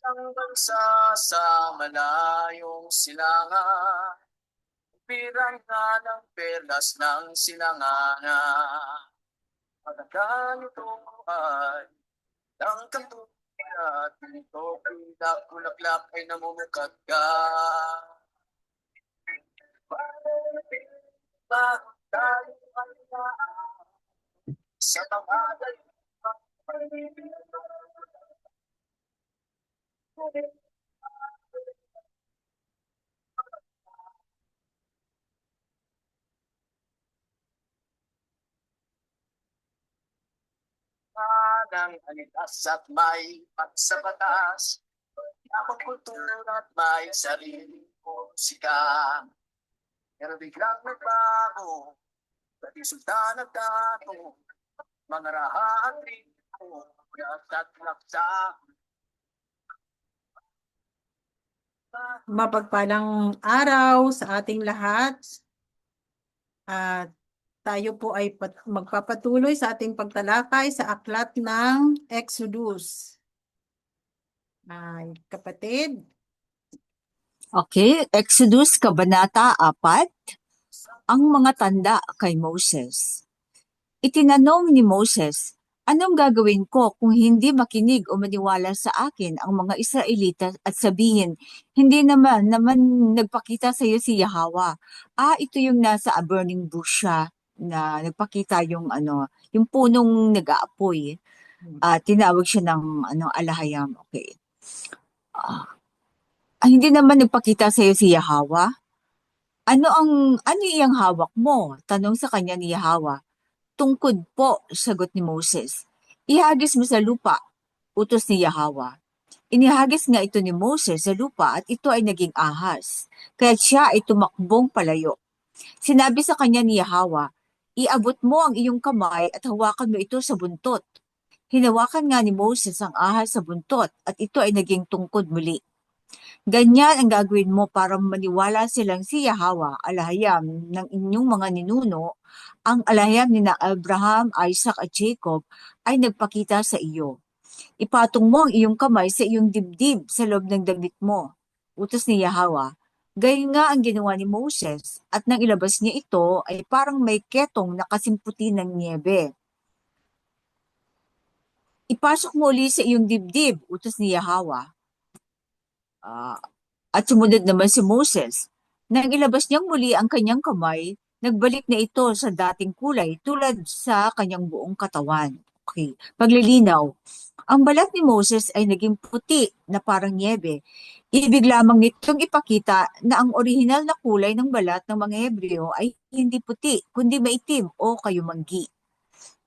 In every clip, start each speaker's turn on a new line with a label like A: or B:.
A: Ang bansa sa malayong silangan, pirang nga ng perlas ng silanganan. Pagkakaan ito ay ng kantuya at ito pilak bulaklak ay namumukat ka. Bakit tayo kailangan sa mga ng anitas at may pagsabatas, ang kultura at may sarili musika. Pero biglang nagbago, pati sultan at dato, mga raha at rito, at laksa.
B: Mapagpalang araw sa ating lahat. At tayo po ay magpapatuloy sa ating pagtalakay sa aklat ng Exodus. Ay, kapatid,
C: Okay, Exodus Kabanata 4, ang mga tanda kay Moses. Itinanong ni Moses, anong gagawin ko kung hindi makinig o maniwala sa akin ang mga Israelita at sabihin, hindi naman nagpakita sa iyo si Yahweh. Ito yung nasa a burning bush siya na nagpakita yung yung punong nag-aapoy. Tinawag siya ng alahayam. Okay. Hindi naman nagpakita sa iyo si Yahweh. Ano iyang hawak mo? Tanong sa kanya ni Yahweh. Tungkod po, sagot ni Moses. Ihagis mo sa lupa, utos ni Yahweh. Inihagis nga ito ni Moses sa lupa at ito ay naging ahas. Kaya siya ay tumakbong palayo. Sinabi sa kanya ni Yahweh, iabot mo ang iyong kamay at hawakan mo ito sa buntot. Hinawakan nga ni Moses ang ahas sa buntot at ito ay naging tungkod muli. Ganyan ang gagawin mo para maniwala silang si Yahweh, alahayam ng inyong mga ninuno, ang alahayam ni na Abraham, Isaac at Jacob ay nagpakita sa iyo. Ipatong mo ang iyong kamay sa iyong dibdib sa loob ng damit mo. Utos ni Yahweh. Gayon nga ang ginawa ni Moses at nang ilabas niya ito ay parang may ketong na kasimputi ng niebe. Ipasok mo uli sa iyong dibdib, utos ni Yahweh. At sumunod naman si Moses. Nang ilabas niyang muli ang kanyang kamay, nagbalik na ito sa dating kulay tulad sa kanyang buong katawan. Okay. Paglilinaw. Ang balat ni Moses ay naging puti na parang niebe. Ibig lamang nitong ipakita na ang orihinal na kulay ng balat ng mga Hebreo ay hindi puti, kundi maitim o kayumanggi.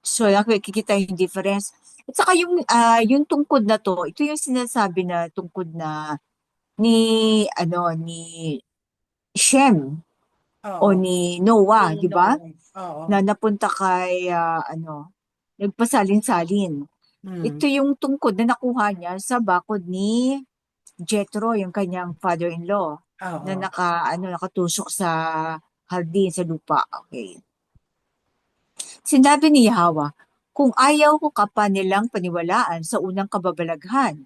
C: So, nakikita yung difference. At saka yung tungkod na to, ito yung sinasabi na tungkod na ni Shem o
B: oo.
C: ni Noah, di ba?
B: Oo.
C: Na napunta kay nagpasalin-salin. Ito yung tungkod na nakuha niya sa bakod ni Jethro, yung kanyang father-in-law,
B: Oo.
C: na nakatusok sa hardin sa lupa. Okay. Sinabi ni Yahweh, kung ayaw ko ka pa nilang paniwalaan sa unang kababalaghan,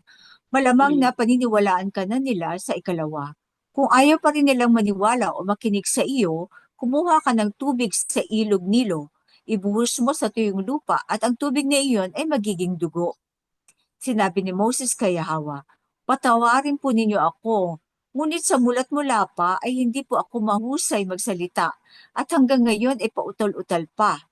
C: malamang na paniniwalaan ka na nila sa ikalawa. Kung ayaw pa rin nilang maniwala o makinig sa iyo, kumuha ka ng tubig sa ilog Nilo, ibuhos mo sa tuyong lupa at ang tubig na iyon ay magiging dugo. Sinabi ni Moses kay Yahweh, patawarin po ninyo ako, ngunit sa mulat mula pa ay hindi po ako mahusay magsalita at hanggang ngayon ay pautal-utal pa.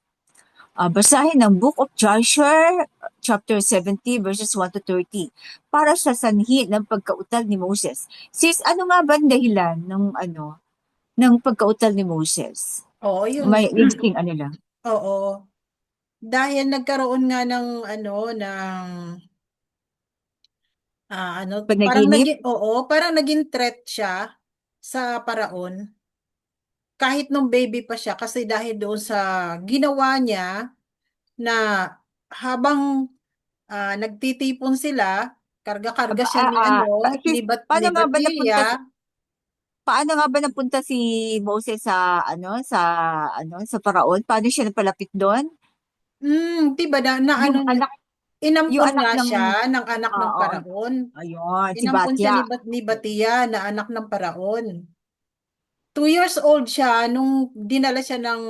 C: Basahin ang Book of Joshua, chapter 70, verses 1 to 30, para sa sanhi ng pagkautal ni Moses. Sis, ano nga ba ang dahilan ng pagkautal ni Moses?
B: Oo, yun.
C: May listing lang.
B: Oo. Dahil nagkaroon nga ng parang
C: Panaginip?
B: parang naging threat siya sa paraon kahit nung baby pa siya kasi dahil doon sa ginawa niya na habang nagtitipon sila, karga-karga siya ni
C: Sis,
B: ni Batilya.
C: paano nga ba napunta si Moses sa Paraon? Paano siya napalapit doon?
B: Diba na
C: Yung
B: ano niya,
C: anak Yung
B: Inampon
C: anak
B: nga
C: ng,
B: siya ng anak ng
C: oo,
B: paraon.
C: ayun, si
B: Inampon siya
C: Batya.
B: ni Batia na anak ng paraon. 2 years old siya nung dinala siya ng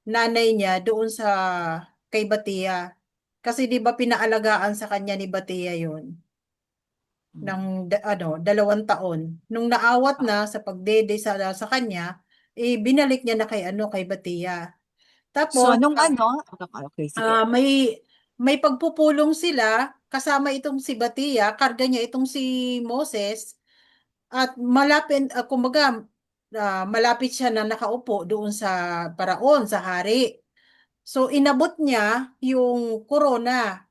B: nanay niya doon sa kay Batia. Kasi di ba pinaalagaan sa kanya ni Batia yon ng 2 taon. Nung naawat na sa pagdede sa kanya, binalik niya na kay kay Batia.
C: So,
B: Tapos
C: nung ano, okay, sige.
B: may pagpupulong sila kasama itong si Batia, karga niya itong si Moses at kumbaga malapit siya na nakaupo doon sa paraon, sa hari. So inabot niya yung corona.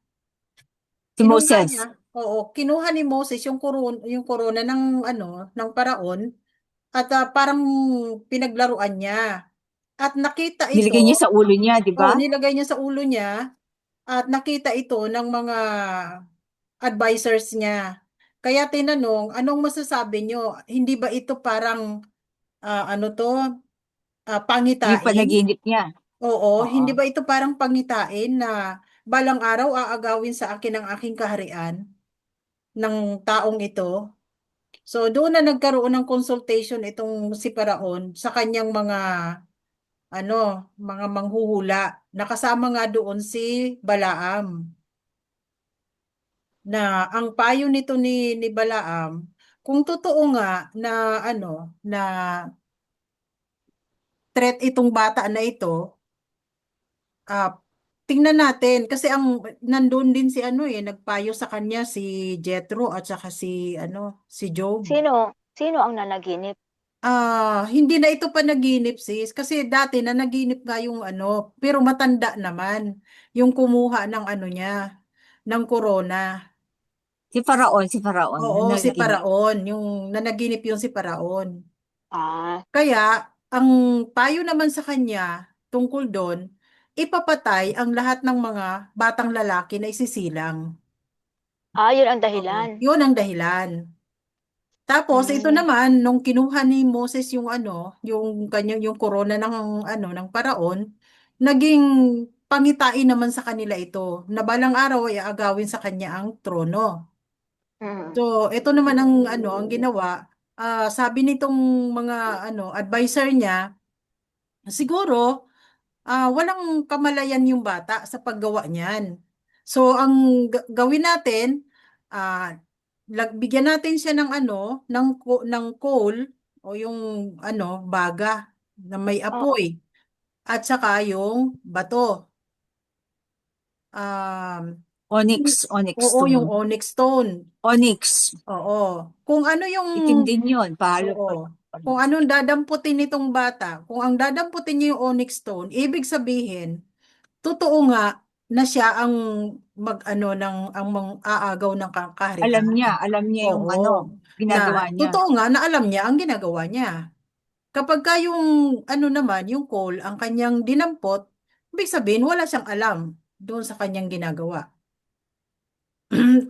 C: Si
B: Kinuha niya,
C: Moses,
B: kinuha ni Moses yung corona ng ng paraon at parang pinaglaruan niya. At nakita ito,
C: nilagay niya sa ulo niya, di ba?
B: nilagay niya sa ulo niya at nakita ito ng mga advisors niya. Kaya tinanong, anong masasabi niyo? Hindi ba ito parang
C: Yung
B: pangitain?
C: panaginip niya.
B: Oo,
C: Oo.
B: hindi ba ito parang pangitain na balang araw aagawin sa akin ang aking kaharian ng taong ito? So doon na nagkaroon ng consultation itong si Paraon sa kanyang ano, mga manghuhula. Nakasama nga doon si Balaam na ang payo nito ni Balaam, kung totoo nga na na threat itong bata na ito, ah tingnan natin kasi nandun din si nagpayo sa kanya si Jethro at saka si Job.
D: Sino ang nanaginip?
B: Hindi na ito panaginip sis kasi dati nanaginip nga yung pero matanda naman yung kumuha ng niya ng corona.
C: Si Faraon,
B: Oo, si
C: nanaginip.
B: Paraon, yung nanaginip yung si Paraon.
D: Ah,
B: Kaya ang payo naman sa kanya tungkol doon, ipapatay ang lahat ng mga batang lalaki na isisilang.
D: yun ang
B: Oo,
D: dahilan.
B: yun ang dahilan. Tapos ito
D: Hmm,
B: naman nung kinuha ni Moses yung kanyang yung corona ng paraon, naging pangitain naman sa kanila ito na balang araw ay aagawin sa kanya ang trono.
D: mm.
B: So ito naman ang ginawa, sabi nitong mga advisor niya, siguro walang kamalayan yung bata sa paggawa niyan. So ang gawin natin, ah bigyan natin siya ng ng coal o yung baga na may
D: Oo,
B: apoy at saka yung bato. Um,
C: Onyx
B: oo, yung
C: stone.
B: onyx stone.
C: Onyx.
B: Oo. Kung ano yung
C: Itim din yun. Pahalo
B: Oo.
C: pa.
B: Kung anong dadamputin nitong bata, kung ang dadamputin niya yung onyx stone, ibig sabihin, totoo nga na siya ang ang aagaw ng kaharian.
C: Alam niya yung
B: Oo.
C: ano,
B: Na
C: ginagawa niya.
B: totoo nga na alam niya ang ginagawa niya. Kapag ka yung naman, yung call, ang kanyang dinampot, ibig sabihin wala siyang alam doon sa kanyang ginagawa.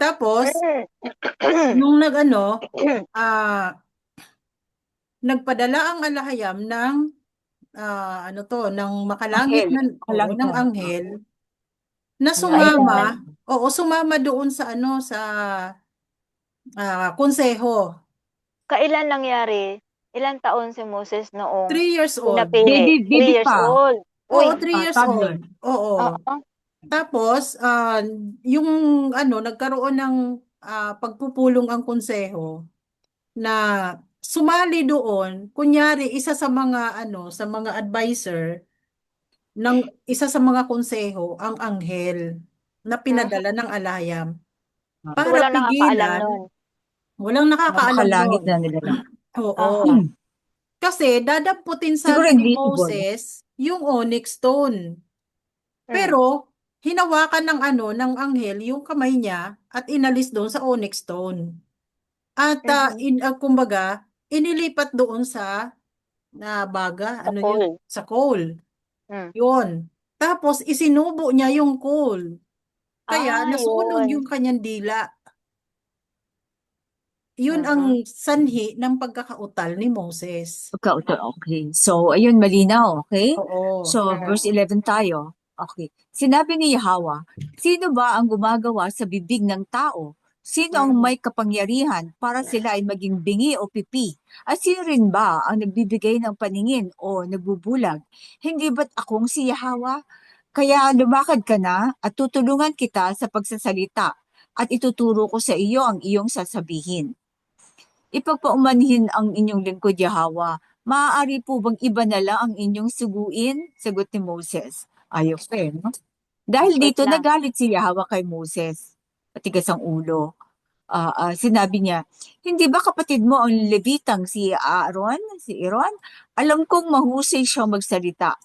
B: Tapos, nung ah, nagpadala ang alahayam ng ng makalangit
C: Anghel.
B: oo,
C: Makalangit
B: ng
C: na.
B: anghel na sumama,
D: Kailan
B: oo, sumama doon sa konseho.
D: kailan nangyari? Ilang taon si Moses noong
B: 3 years old.
D: pinapili?
C: Baby
D: 3 years
C: pa.
D: old. Uy,
B: Oo, 3 years
C: Toddler.
B: old. Oo.
D: oo.
B: Tapos, yung nagkaroon ng pagpupulong ang konseho na sumali doon, kunyari, isa sa mga sa mga advisor ng isa sa mga konseho ang anghel na
D: Mhm.
B: pinadala ng alayam
D: So,
B: para
D: walang nakakaalam
B: pigilan,
D: nun.
B: walang nakakaalam
C: Makalangit
B: nun.
C: na nila.
B: Oo.
D: Aha.
B: Kasi dadamputin
C: Siguro
B: sana ni
C: invisible.
B: Moses yung onyx stone.
D: Mm.
B: Pero hinawakan ng anghel yung kamay niya at inalis doon sa onyx stone. At
D: Mhm.
B: kumbaga, inilipat doon sa baga, yun,
D: Kapul.
B: sa coal.
D: Mm.
B: Yun. Tapos isinubo niya yung coal. Kaya nasunog
D: Yun.
B: yung kanyang dila. Yun ang
D: Mhm.
B: sanhi ng pagkakautal ni Moses.
C: Okay. So, ayun, malinaw. Okay?
B: Oo.
C: So, verse
D: Mhm.
C: 11 tayo. Okay. Sinabi ni Yahweh, sino ba ang gumagawa sa bibig ng tao? Sino ang
B: Mm.
C: may kapangyarihan para sila ay maging bingi o pipi? At sino rin ba ang nagbibigay ng paningin o nagbubulag? Hindi ba't akong si Yahweh? Kaya lumakad ka na at tutulungan kita sa pagsasalita at ituturo ko sa iyo ang iyong sasabihin. Ipagpaumanhin ang inyong lingkod Yahweh. Maaari po bang iba na lang ang inyong suguin? Sagot ni Moses. Ayos pa no? Dahil
D: Wait
C: dito
D: lang.
C: nagalit si Yahweh kay Moses. Matigas ang ulo. Sinabi niya, hindi ba kapatid mo ang Levitang si Aaron? Alam kong mahusay siyang magsalita.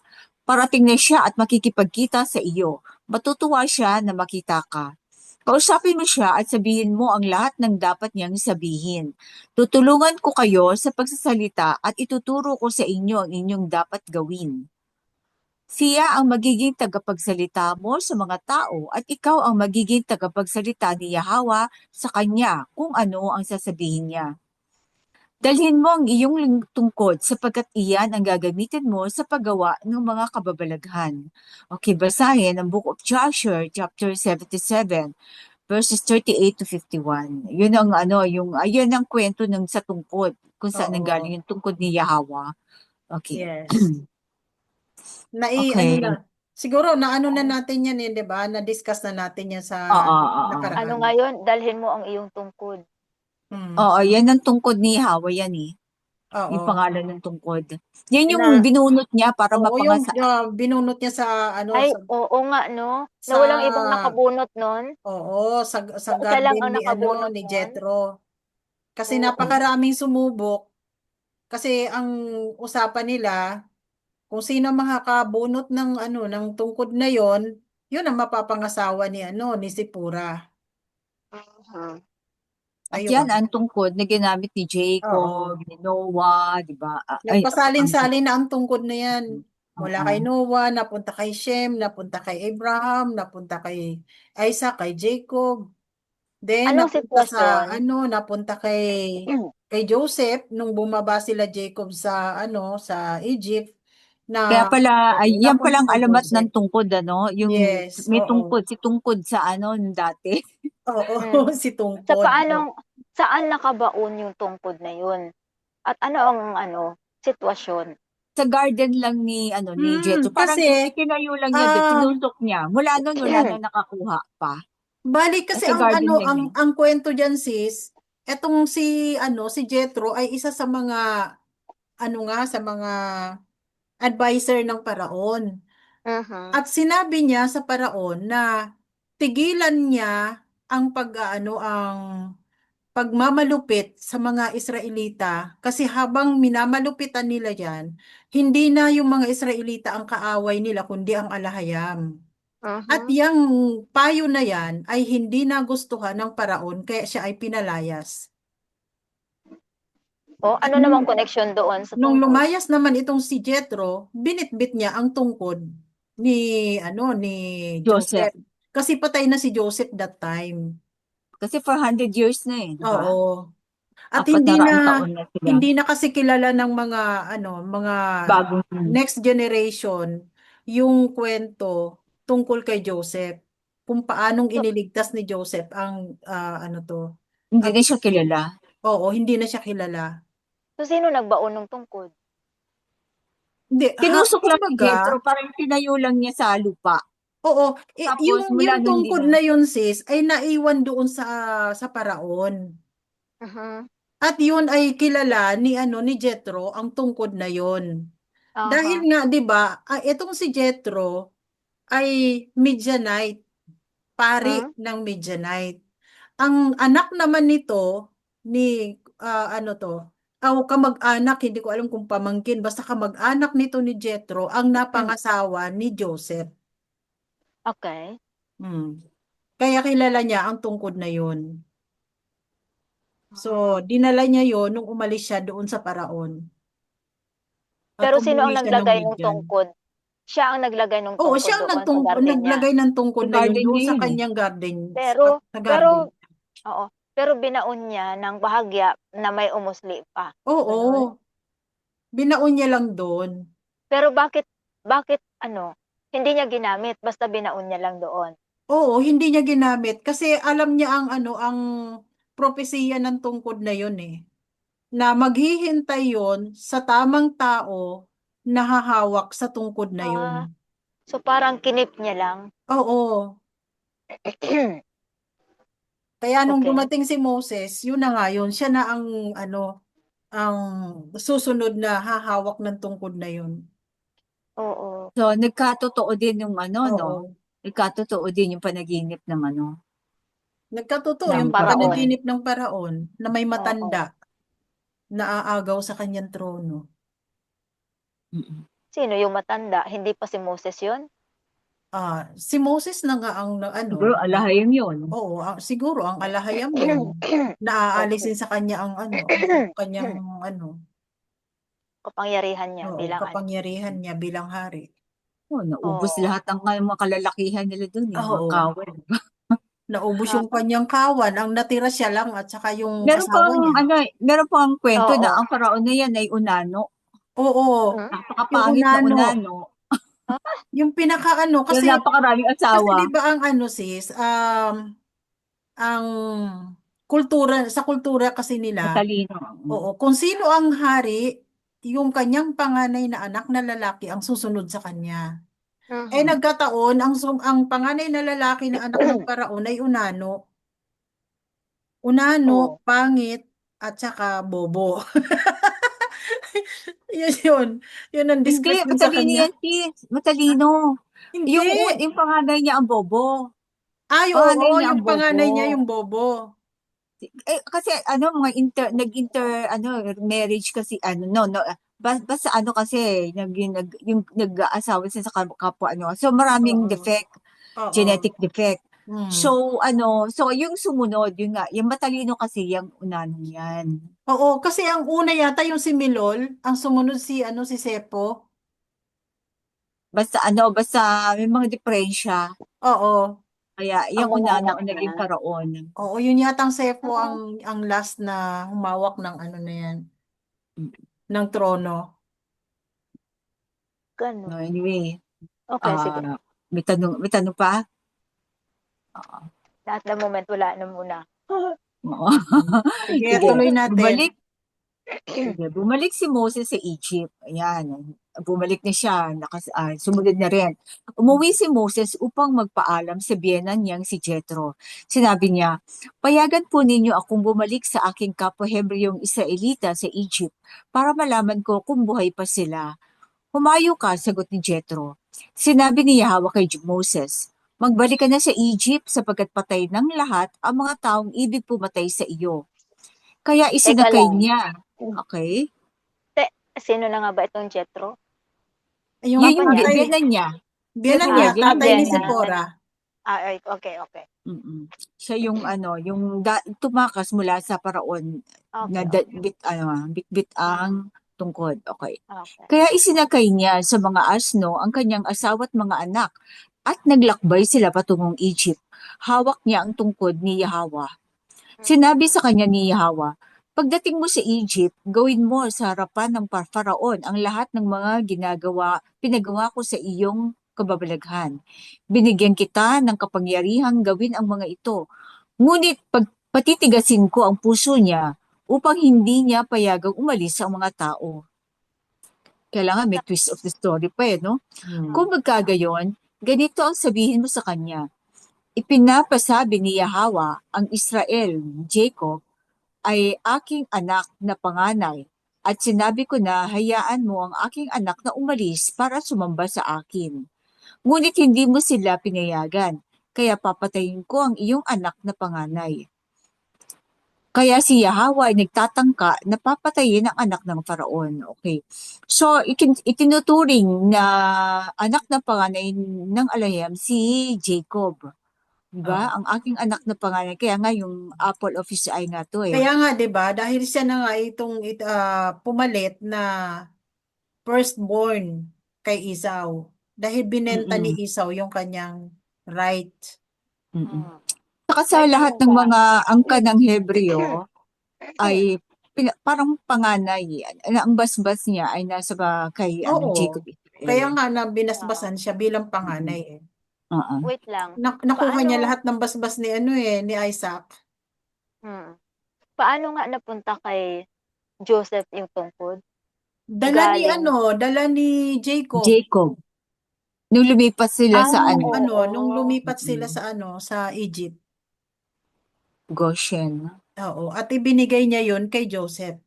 C: Parating na siya at makikipagkita sa iyo. Matutuwa siya na makita ka. Kausapin mo siya at sabihin mo ang lahat ng dapat niyang sabihin. Tutulungan ko kayo sa pagsasalita at ituturo ko sa inyo ang inyong dapat gawin. Siya ang magiging tagapagsalita mo sa mga tao at ikaw ang magiging tagapagsalita ni Yahweh sa kanya kung ano ang sasabihin niya. Dalhin mo ang iyong tungkod sapagkat iyan ang gagamitin mo sa paggawa ng mga kababalaghan. Okay, basahin ang Book of Joshua, chapter 77, verses 38 to 51. Yun ang ayun ang kwento ng sa tungkod, kung saan
B: Oo.
C: nanggaling yung tungkod ni Yahweh. Okay.
B: Yes. Ano
C: Okay.
B: na. Siguro naano na natin yan 'di ba? Na-discuss na natin yan sa
C: Oo.
D: Ano
B: nakaraan.
D: ngayon, dalhin mo ang iyong tungkod.
C: Oo, yan ang tungkod ni Yahweh yan eh. Yung
B: Oo.
C: pangalan ng tungkod. Yan yung
B: Na,
C: binunot niya para
B: oo, yung
C: mapangasa.
B: binunot niya sa
D: Ay, oo nga, no? Na
B: sa
D: walang ibang nakabunot nun.
B: oo, sa
D: Siya lang
B: garden
D: ang nakabunot
B: ni
D: nun.
B: Jethro. Kasi
D: Oo.
B: napakaraming sumubok. Kasi ang usapan nila kung sino makakabunot ng ng tungkod na yon, yun ang mapapangasawa ni Sipura.
D: Mhm.
C: At yan
B: Ayun.
C: ang tungkod na ginamit ni Jacob,
B: Oo.
C: ni Noah, di ba?
B: Nagpasalin-salin na ang tungkod na yan. Mula kay
C: Oo.
B: Noah, napunta kay Shem, napunta kay Abraham, napunta kay Isaac, kay Jacob. Then
D: Anong
B: napunta sa
D: sitwasyon?
B: napunta kay Joseph nung bumaba sila Jacob sa sa Egypt na
C: Kaya pala, ay, yan
B: napunta
C: palang
B: kay
C: alamat ng
B: Joseph.
C: tungkod, ano? Yung
B: Yes,
C: may
B: oo.
C: tungkod, si tungkod sa dati.
B: Oo,
D: Mm.
B: si
D: Sa
B: Tungkod.
D: saan nakabaon yung tungkod na yun? At ano ang sitwasyon?
C: Sa garden lang ni Jetro. Parang
B: Kasi
C: itinayo lang niya doon,
B: ah
C: tinusok niya. Mula noon, wala na nakakuha pa.
B: balik kasi
C: Sa garden lang niya.
B: ang kwento diyan sis, etong si Jethro ay isa sa mga sa mga advisor ng paraon.
D: Mhm.
B: At sinabi niya sa paraon na tigilan niya ang ang pagmamalupit sa mga Israelita kasi habang minamalupitan nila yan, hindi na yung mga Israelita ang kaaway nila kundi ang alahayam. At
D: Mhm.
B: yung payo na yan ay hindi nagustuhan ng paraon kaya siya ay pinalayas.
D: O
B: At
D: ano namang connection doon sa
B: nung
D: tungkod?
B: lumayas naman itong si Jethro, binitbit niya ang tungkod ni ni
C: Joseph.
B: Joseph. Kasi patay na si Joseph that time.
C: Kasi 400 years na di ba?
B: Oo. At
C: 400 taon na sila.
B: hindi na kasi kilala ng mga
C: Bagong
B: next generation yung kwento tungkol kay Joseph. Kung paanong
D: So,
B: iniligtas ni Joseph ang
C: hindi
B: ang
C: na siya kilala.
B: oo, hindi na siya kilala.
D: sino nagbaon ng tungkod?
B: Hindi,
C: Tinusok lang ni
B: kumbaga,
C: Jetro, parang tinayo lang niya sa lupa.
B: oo,
C: Tapos mula
B: yung
C: nun din
B: tungkod
C: na.
B: na yun sis ay naiwan doon sa paraon.
D: Mhm.
B: At yun ay kilala ni Jethro ang tungkod na yun. Dahil
D: Aha.
B: nga 'di ba, itong si Jethro ay Midianite, pari
D: Hmm?
B: ng Midianite. Ang anak naman nito ni kamag-anak, hindi ko alam kung pamangkin, basta kamag-anak nito ni Jethro ang napangasawa ni Joseph.
D: Okay.
B: Hmm. Kaya kilala niya ang tungkod na yun. So,
D: Ah.
B: dinala niya yon nung umalis siya doon sa paraon. At
D: Pero sino
B: umuwi
D: ang
B: siya ng
D: naglagay ng
B: Midian.
D: tungkod? Siya ang naglagay ng
B: Oo,
D: tungkod
B: siya ang
D: doon sa garden niya.
B: naglagay ng tungkod
C: Sa
B: na yun
C: garden
B: doon
C: niya
B: sa
C: yun eh.
B: kanyang garden.
D: Pero
B: Sa
D: pero
B: garden.
D: oo, pero binaon niya ng bahagya na may umusli pa. Gano'n?
B: Oo, binaon niya lang doon.
D: Pero bakit bakit Hindi niya ginamit, basta binaon niya lang doon.
B: Oo, hindi niya ginamit kasi alam niya ang ang propesiya ng tungkod na yun na maghihintay yon sa tamang tao na hahawak sa tungkod na
D: Ah,
B: yun.
D: so parang kinip niya lang.
B: Oo. Kaya nung
D: Okay.
B: dumating si Moses, yun na nga yun, siya na ang susunod na hahawak ng tungkod na yun.
D: Oo.
C: So, nagkatotoo din yung ano, no?
B: Oo.
C: Nagkatotoo din yung panaginip ng ano,
B: Nagkatotoo
C: ng
B: yung
D: Paraon.
C: paraon.
B: panaginip ng paraon na may
D: Oo.
B: matanda na aagaw sa kanyang trono.
C: Mm-mm.
D: Sino yung matanda? Hindi pa si Moses yun?
B: Si Moses na nga ang
C: Siguro alahayam yun.
B: oo, siguro ang alahayam yun na
D: Okay.
B: aalisin sa kanya ang kanyang
D: Kapangyarihan niya
B: oo,
D: bilang ano.
B: kapangyarihan niya bilang hari.
C: Oh, naubos
D: Oo.
C: lahat ng mga kalalakihan nila dun, yung mga
B: Oo,
C: kawal.
B: naubos
D: Ha?
B: yung kanyang kawan, ang natira siya lang at saka yung
C: Meron
B: asawa
C: pang
B: niya.
C: ano, meron pang kwento na
D: Oo.
C: ang paraon na yan ay unano.
B: Oo,
D: Hmm?
B: yung
C: Napakapangit na
B: unano,
C: unano.
D: Ah,
B: yung
C: Pero
B: kasi
C: napakaraming
B: kasi
C: asawa.
B: 'di ba ang sis, ang sa kultura kasi nila,
C: Matalino.
B: oo, kung sino ang hari, yung kanyang panganay na anak na lalaki ang susunod sa kanya.
D: mhm.
B: Nagkataon, ang panganay na lalaki na anak ng paraon ay unano. Unano,
D: Oo.
B: pangit, at saka bobo. Yun yun. Yun ang
C: Hindi,
B: description sa
C: matalino
B: kanya.
C: yan, sis. Matalino.
B: Hindi.
C: Yung panganay niya ang bobo.
B: Ay, oo,
C: Panganay niya ang
B: yung
C: bobo.
B: panganay niya yung bobo.
C: Kasi ano, nag-inter, ano, marriage kasi, ano, no, no, basta ano kasi, yung nag-aasawa sila sa kapwa, ano, so maraming
B: Oo.
C: defect,
B: Oo.
C: genetic defect.
B: Hmm.
C: So, ano, so yung sumunod, yun nga, yung matalino kasi, yung unano yan.
B: Oo, kasi ang una yata yung si Milol, ang sumunod si Sepo.
C: Basta may mga diferensya.
B: Oo.
C: Kaya
D: Ang
C: yung
D: mga
C: unano
D: anak
C: ang
D: niya.
C: naging paraon.
B: Oo, yun yatang Sepo
D: Ah,
B: ang last na humawak ng na yan, ng trono.
C: No,
D: ganun.
C: anyway,
D: Okay, sige.
C: may tanong pa?
D: At the moment, wala na muna.
C: Oo.
B: Sige,
C: Sige,
B: tuloy natin.
C: bumalik si Moses sa Egypt. Ayan, bumalik na siya, sumunod na rin. Umuwi si Moses upang magpaalam sa biyenan niyang si Jethro. Sinabi niya, payagan po ninyo akong bumalik sa aking kapwa Hebreong Israelita sa Egypt para malaman ko kung buhay pa sila. Humayo ka, sagot ni Jethro. Sinabi ni Yahweh kay Moses, magbalik ka na sa Egypt sapagkat patay ng lahat ang mga taong ibig pumatay sa iyo. Kaya
D: Teka
C: isinakay
D: lang.
C: niya. Okay?
D: Sino na nga ba itong Jethro?
B: Yung
C: Yan
D: Papa
C: yung
D: niya?
B: tatay,
C: biyanan niya.
B: biyanan niya,
C: Yan yung
B: tatay ni
C: biyanan niya.
B: Sipora.
D: Ay, okay, okay.
C: Mm-mm. Siya yung ano, yung tumakas mula sa paraon na
D: Okay, okay.
C: bit ang tungkod. Okay.
D: Okay.
C: Kaya isinakay niya sa mga asno ang kanyang asawa at mga anak at naglakbay sila patungong Egypt. Hawak niya ang tungkod ni Yahweh. Sinabi sa kanya ni Yahweh, pagdating mo sa Egypt, gawin mo sa harapan ng Faraon ang lahat ng mga pinagawa ko sa iyong kababalaghan. Binigyan kita ng kapangyarihang gawin ang mga ito. Ngunit patitigasin ko ang puso niya upang hindi niya payagang umalis ang mga tao. Kailangan may twist of the story pa no? Kung magkagayon, ganito ang sabihin mo sa kanya. Ipinapasabi ni Yahweh ang Israel, Jacob, ay aking anak na panganay at sinabi ko na hayaan mo ang aking anak na umalis para sumamba sa akin. Ngunit hindi mo sila pinayagan, kaya papatayin ko ang iyong anak na panganay. Kaya si Yahweh ay nagtatangka na papatayin ang anak ng Faraon. Okay. So, itinuturing na anak na panganay ng Alayam si Jacob. Diba? Ang aking anak na panganay. Kaya nga yung apple of his eye nga to
B: Kaya nga, 'di ba? Dahil siya na nga pumalit na firstborn kay Esau. Dahil binenta ni
C: Mm-mm.
B: Esau yung kanyang right.
C: Mm-mm.
D: Hmm.
C: Saka sa
D: May
C: lahat
D: tanong
C: ng
D: ka.
C: mga angka ng Hebreo ay parang panganay. Ang basbas niya ay nasa kay
B: Oo.
C: Jacob.
B: Kaya
C: eh.
B: nga na
D: Oo.
B: binasbasan siya bilang
C: Mm.
B: panganay eh.
C: Oo.
D: Wait lang.
B: Nakuha niya
D: Paano
B: lahat ng basbas ni ano eh, ni Isaac.
D: mm, paano nga napunta kay Joseph yung tungkod? Galing
B: Dala ni Jacob.
C: Jacob. Nung lumipas sila sa
B: Nung
C: ano,
B: nung
D: oo.
B: lumipat sila
C: mm,
B: sa Egypt.
C: Goshen.
B: Oo, at ibinigay niya yon kay Joseph.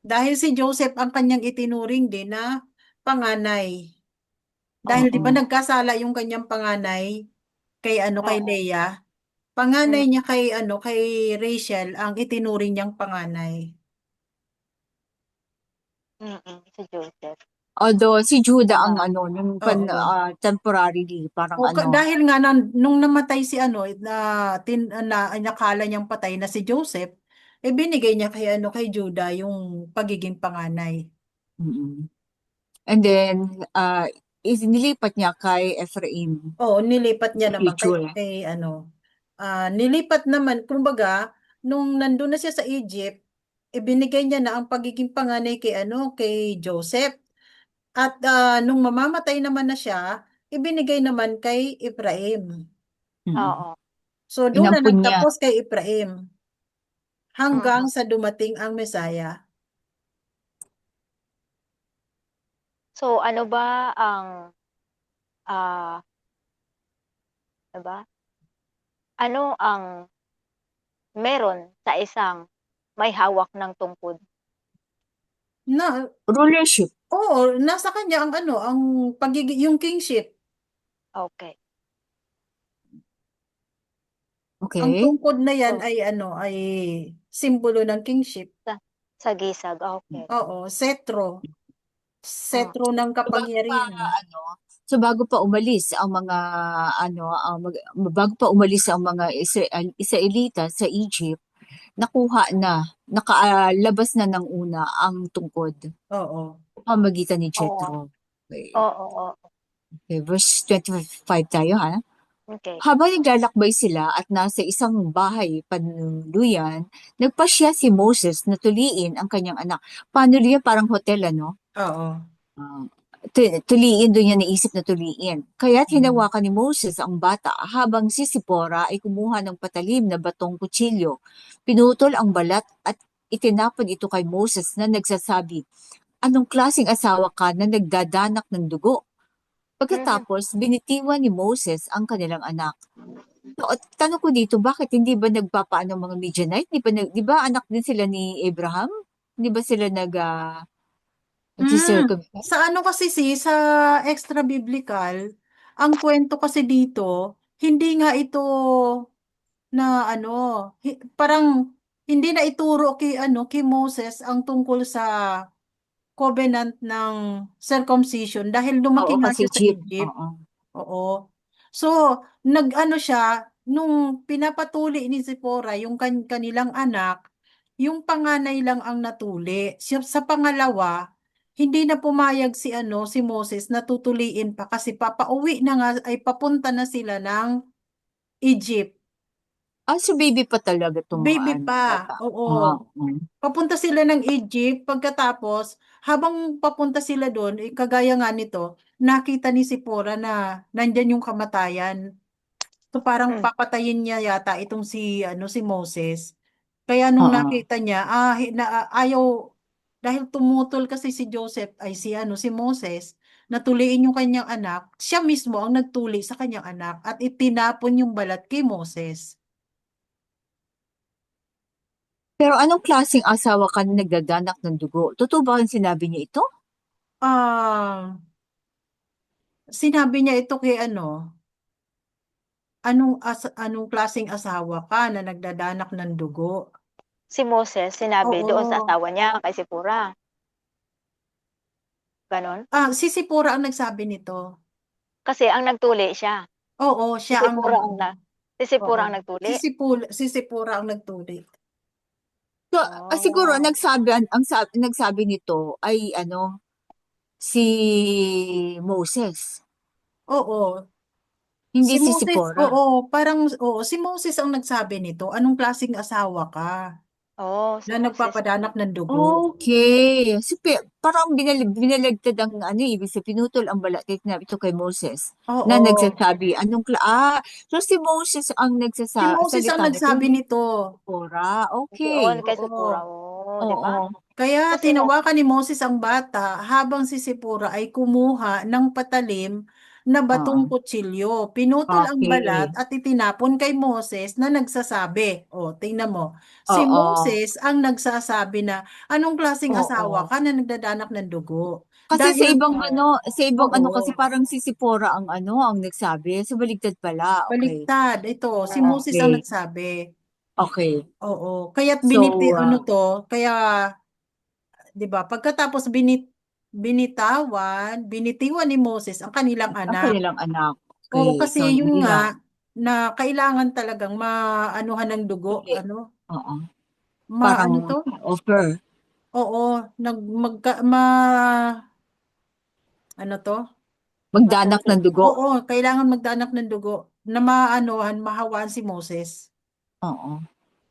B: Dahil si Joseph ang kanyang itinuring din na panganay. Dahil di ba
C: Oo.
B: nagkasala yung kanyang panganay kay
D: Oo.
B: Leah. Panganay
D: Mm,
B: niya kay Rachel ang itinuring niyang panganay.
D: si Joseph.
C: Although si Judah ang
D: Tama.
C: ano, nung
B: Oo.
C: temporarily, parang
B: O,
C: ano,
B: dahil nga nung namatay si nakala niyang patay na si Joseph, eh binigay niya kay Judah yung pagiging panganay.
C: mm. And then, nilipat niya kay Ephraim,
B: Oo, nilipat niya
C: sa
B: naman
C: future.
B: nilipat naman, kumbaga, nung nandun na siya sa Egypt, ibinigay niya na ang pagiging panganay kay Joseph. At nung mamamatay naman na siya, ibinigay naman kay Ephraim.
C: Mm.
D: Oo.
B: So doon na
C: Inampun niya.
B: nagtapos kay Ephraim hanggang
D: Mm.
B: sa dumating ang Messiah.
D: So, ano ba ang, ah, ano ba? Ano ang meron sa isang may hawak ng tungkod?
B: Na,
C: Rulership.
B: oo, nasa kanya ang pagiging, yung kingship.
D: Okay.
B: Ang
C: Okay.
B: tungkod na yan
D: So,
B: ay simbolo ng kingship.
D: sa sagisag, okay.
B: Oo, setro.
D: Mm.
B: Setro ng
C: So,
B: kapangyarihan.
C: bago pa umalis ang mga bago pa umalis ang mga Israelita sa Egypt, nakalabas na ng una ang tungkod
B: Oo.
C: sa pamagitan ni
D: Oo.
C: Jethro. Okay.
D: Oo, oo.
C: Okay, verse 25 tayo ha.
D: Okay.
C: Habang naglalakbay sila at nasa isang bahay panuluyan, nagpasya si Moses na tuliin ang kanyang anak. Paano riyan? Parang hotel, ano?
B: Oo.
C: Ah, tuliin, doon niya naisip na tuliin. Kaya't
B: Mm.
C: hinawakan ni Moses ang bata habang si Sipora ay kumuha ng patalim na batong kutsilyo. Pinutol ang balat at itinapon ito kay Moses na nagsasabi, "Anong klaseng asawa ka na nagdadanak ng dugo?"
D: Mhm.
C: Pagkatapos, binitiwan ni Moses ang kanilang anak. So, at tanong ko dito, bakit hindi ba nagpapaano ang mga Midianite? Di ba anak din sila ni Abraham? Di ba sila
B: Mm.
C: nag-circumcise?
B: Sa sa extra biblical, ang kwento kasi dito, hindi nga ito na parang hindi na ituro kay Moses ang tungkol sa covenant ng circumcision dahil lumaki
C: Oo,
B: nga
C: kasi
B: siya sa
C: Jeep.
B: Egypt.
C: Oo.
B: Oo. So, siya, nung pinapatuli ni Zipporah yung kanilang anak, yung panganay lang ang natuli. Sa pangalawa, hindi na pumayag si Moses na tutuliin pa kasi papauwi na nga ay papunta na sila ng Egypt.
C: So baby pa talaga itong
B: Baby
C: ano,
B: pa.
C: bata.
B: Oo.
C: Mm.
B: Papunta sila ng Egypt, pagkatapos, habang papunta sila doon, kagaya nga nito, nakita ni Sipora na nandyan yung kamatayan. So parang
D: Mm.
B: papatayin niya yata itong si Moses. Kaya nung
C: Oo.
B: nakita niya, ayaw, dahil tumutol kasi si Joseph, ay si Moses, natuliin yung kanyang anak, siya mismo ang nagtuli sa kanyang anak at itinapon yung balat kay Moses.
C: Pero anong klaseng asawa ka na nagdadanak ng dugo? Totoo ba ang sinabi niya ito?
B: Ah, sinabi niya ito kay anong klaseng asawa ka na nagdadanak ng dugo?
D: Si Moses sinabi doon sa
B: Oo.
D: asawa niya kay Sipora, gano'n?
B: Si Sipora ang nagsabi nito.
D: Kasi ang nagtuli siya.
B: Oo,
D: Si
B: siya ang
D: Sipora ang na si
B: oo.
D: Sipora ang nagtuli?
B: Si Sipora ang nagtuli.
C: So, siguro
D: Oh.
C: nagsabi nito ay ano, si Moses,
B: Oo.
C: hindi si
B: Moses,
C: Sipora.
B: oo, parang, oo, si Moses ang nagsabi nito. Anong klaseng asawa ka?
D: Oh, si
B: na
D: Moses.
B: nagpapadanak ng dugo.
C: Okay. Parang binalagtad ang ibig sabihin, pinutol ang balat ito kay Moses na
B: Oo.
C: nagsasabi, so si Moses ang
B: Si Moses ang
C: nagsasalita nito,
B: nagsabi
C: hindi
B: nito.
C: Sipora.
D: Doon
C: Okay.
D: kay Sipora.
B: Oo.
D: Oh, di ba?
C: Oo.
B: Kaya
D: Kasi nga,
B: tinawakan ni Moses ang bata habang si Sipora ay kumuha ng patalim na batong
C: Oo.
B: kutsilyo. Pinutol ang balat
C: Okay.
B: at itinapon kay Moses na nagsasabi. O, tingnan mo. Si
C: Oo.
B: Moses ang nagsasabi na, anong klaseng asawa
C: Oo.
B: ka na nagdadanak ng dugo?
C: Kasi sa
B: Dahil,
C: ibang kasi
B: oo,
C: parang si Sipora ang nagsabi. So baligtad pala. Okay.
B: baliktad. Ito, si Moses ang
C: Okay.
B: nagsabi.
C: Okay.
B: Oo. Kaya't
C: So,
B: ano to, kaya 'di ba? Pagkatapos binitiwan ni Moses ang kanilang
C: ang
B: anak.
C: kanilang anak.
B: Oo,
C: Okay.
B: kasi
C: So,
B: yun nga
C: hirap.
B: na kailangan talagang maanuhan ng dugo,
C: Tuli.
B: ano?
C: Oo.
B: Ano
C: Parang
B: to?
C: offer.
B: Oo, nag magka, ano to?
C: Magdanak
D: matuli.
C: ng dugo.
B: Oo, kailangan magdanak ng dugo na maanuhan, mahawaan si Moses.
C: Oo.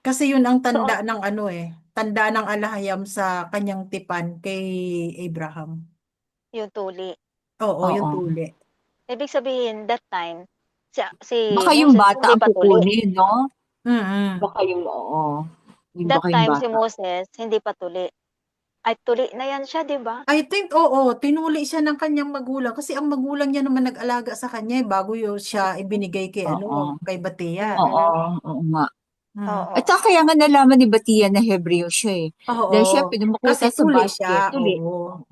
B: Kasi yun ang
D: So,
B: tanda ng ano tanda ng alahayam sa kanyang tipan kay Abraham.
D: yung tuli.
B: Oo, yung
C: Oo.
B: tuli.
D: Ibig sabihin, that time, si
C: Baka yung
D: Moses
C: bata
D: hindi
C: ang
D: pa tuli.
C: kukunin, no?
B: Mm.
C: Oo. Yung
D: That
C: baka yung
D: time, si
C: bata.
D: Moses hindi pa tuli. Ay, tuli na yan siya, di ba?
B: I think, oo, tinuli siya ng kanyang magulang kasi ang magulang niya naman nag-alaga sa kanya bago siya ibinigay kay
C: Oo.
B: kay Batea.
C: Oo.
D: Mm-mm.
C: Oo nga.
B: Mm.
C: At
D: Oo.
C: saka kaya nga nalaman ni Batia na Hebreo siya eh.
B: Oo.
C: Dahil siya
B: Kasi
C: pinumukuta sa
B: tuli siya,
C: basket. Tuli.
B: oo.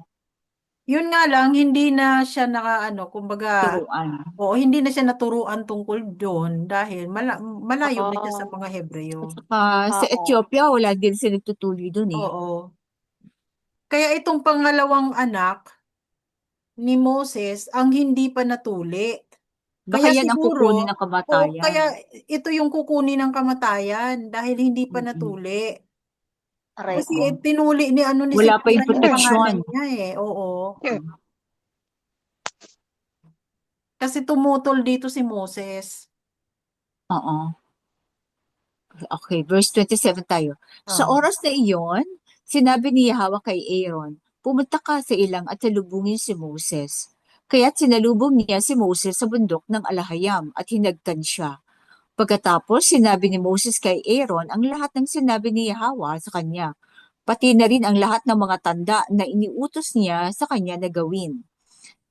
B: Yun nga lang, hindi na siya kumbaga,
C: Turuan.
B: oo, hindi na siya naturuan tungkol doon dahil malayo na siya sa
D: Oo.
B: mga Hebreo.
C: At saka sa
D: Oo.
C: Ethiopia, wala din sila nagtutuli dun eh.
B: Oo. Kaya itong pangalawang anak ni Moses ang hindi pa natuli.
C: Baka
B: Kaya
C: yan ang
B: siguro,
C: kukunin ng
B: o kaya
C: kamatayan.
B: ito yung kukunin ng kamatayan dahil hindi pa
C: Mm-mm.
B: natuli.
D: Aray
B: Kasi
C: Oo.
D: ko.
B: tinuli ni ni
C: Wala pa
B: Sipora
C: yung
B: yung
C: proteksyon.
B: panganay niya oo. Kasi tumutol dito si Moses.
C: Oo. Okay, verse 27 tayo. Sa
B: Ah,
C: oras na iyon, sinabi ni Yahweh kay Aaron, pumunta ka sa ilang at salubungin si Moses. Kaya't sinalubong niya si Moses sa bundok ng Alahayam at hinagkan siya. Pagkatapos, sinabi ni Moses kay Aaron ang lahat ng sinabi ni Yahweh sa kanya, pati na rin ang lahat ng mga tanda na iniutos niya sa kanya na gawin.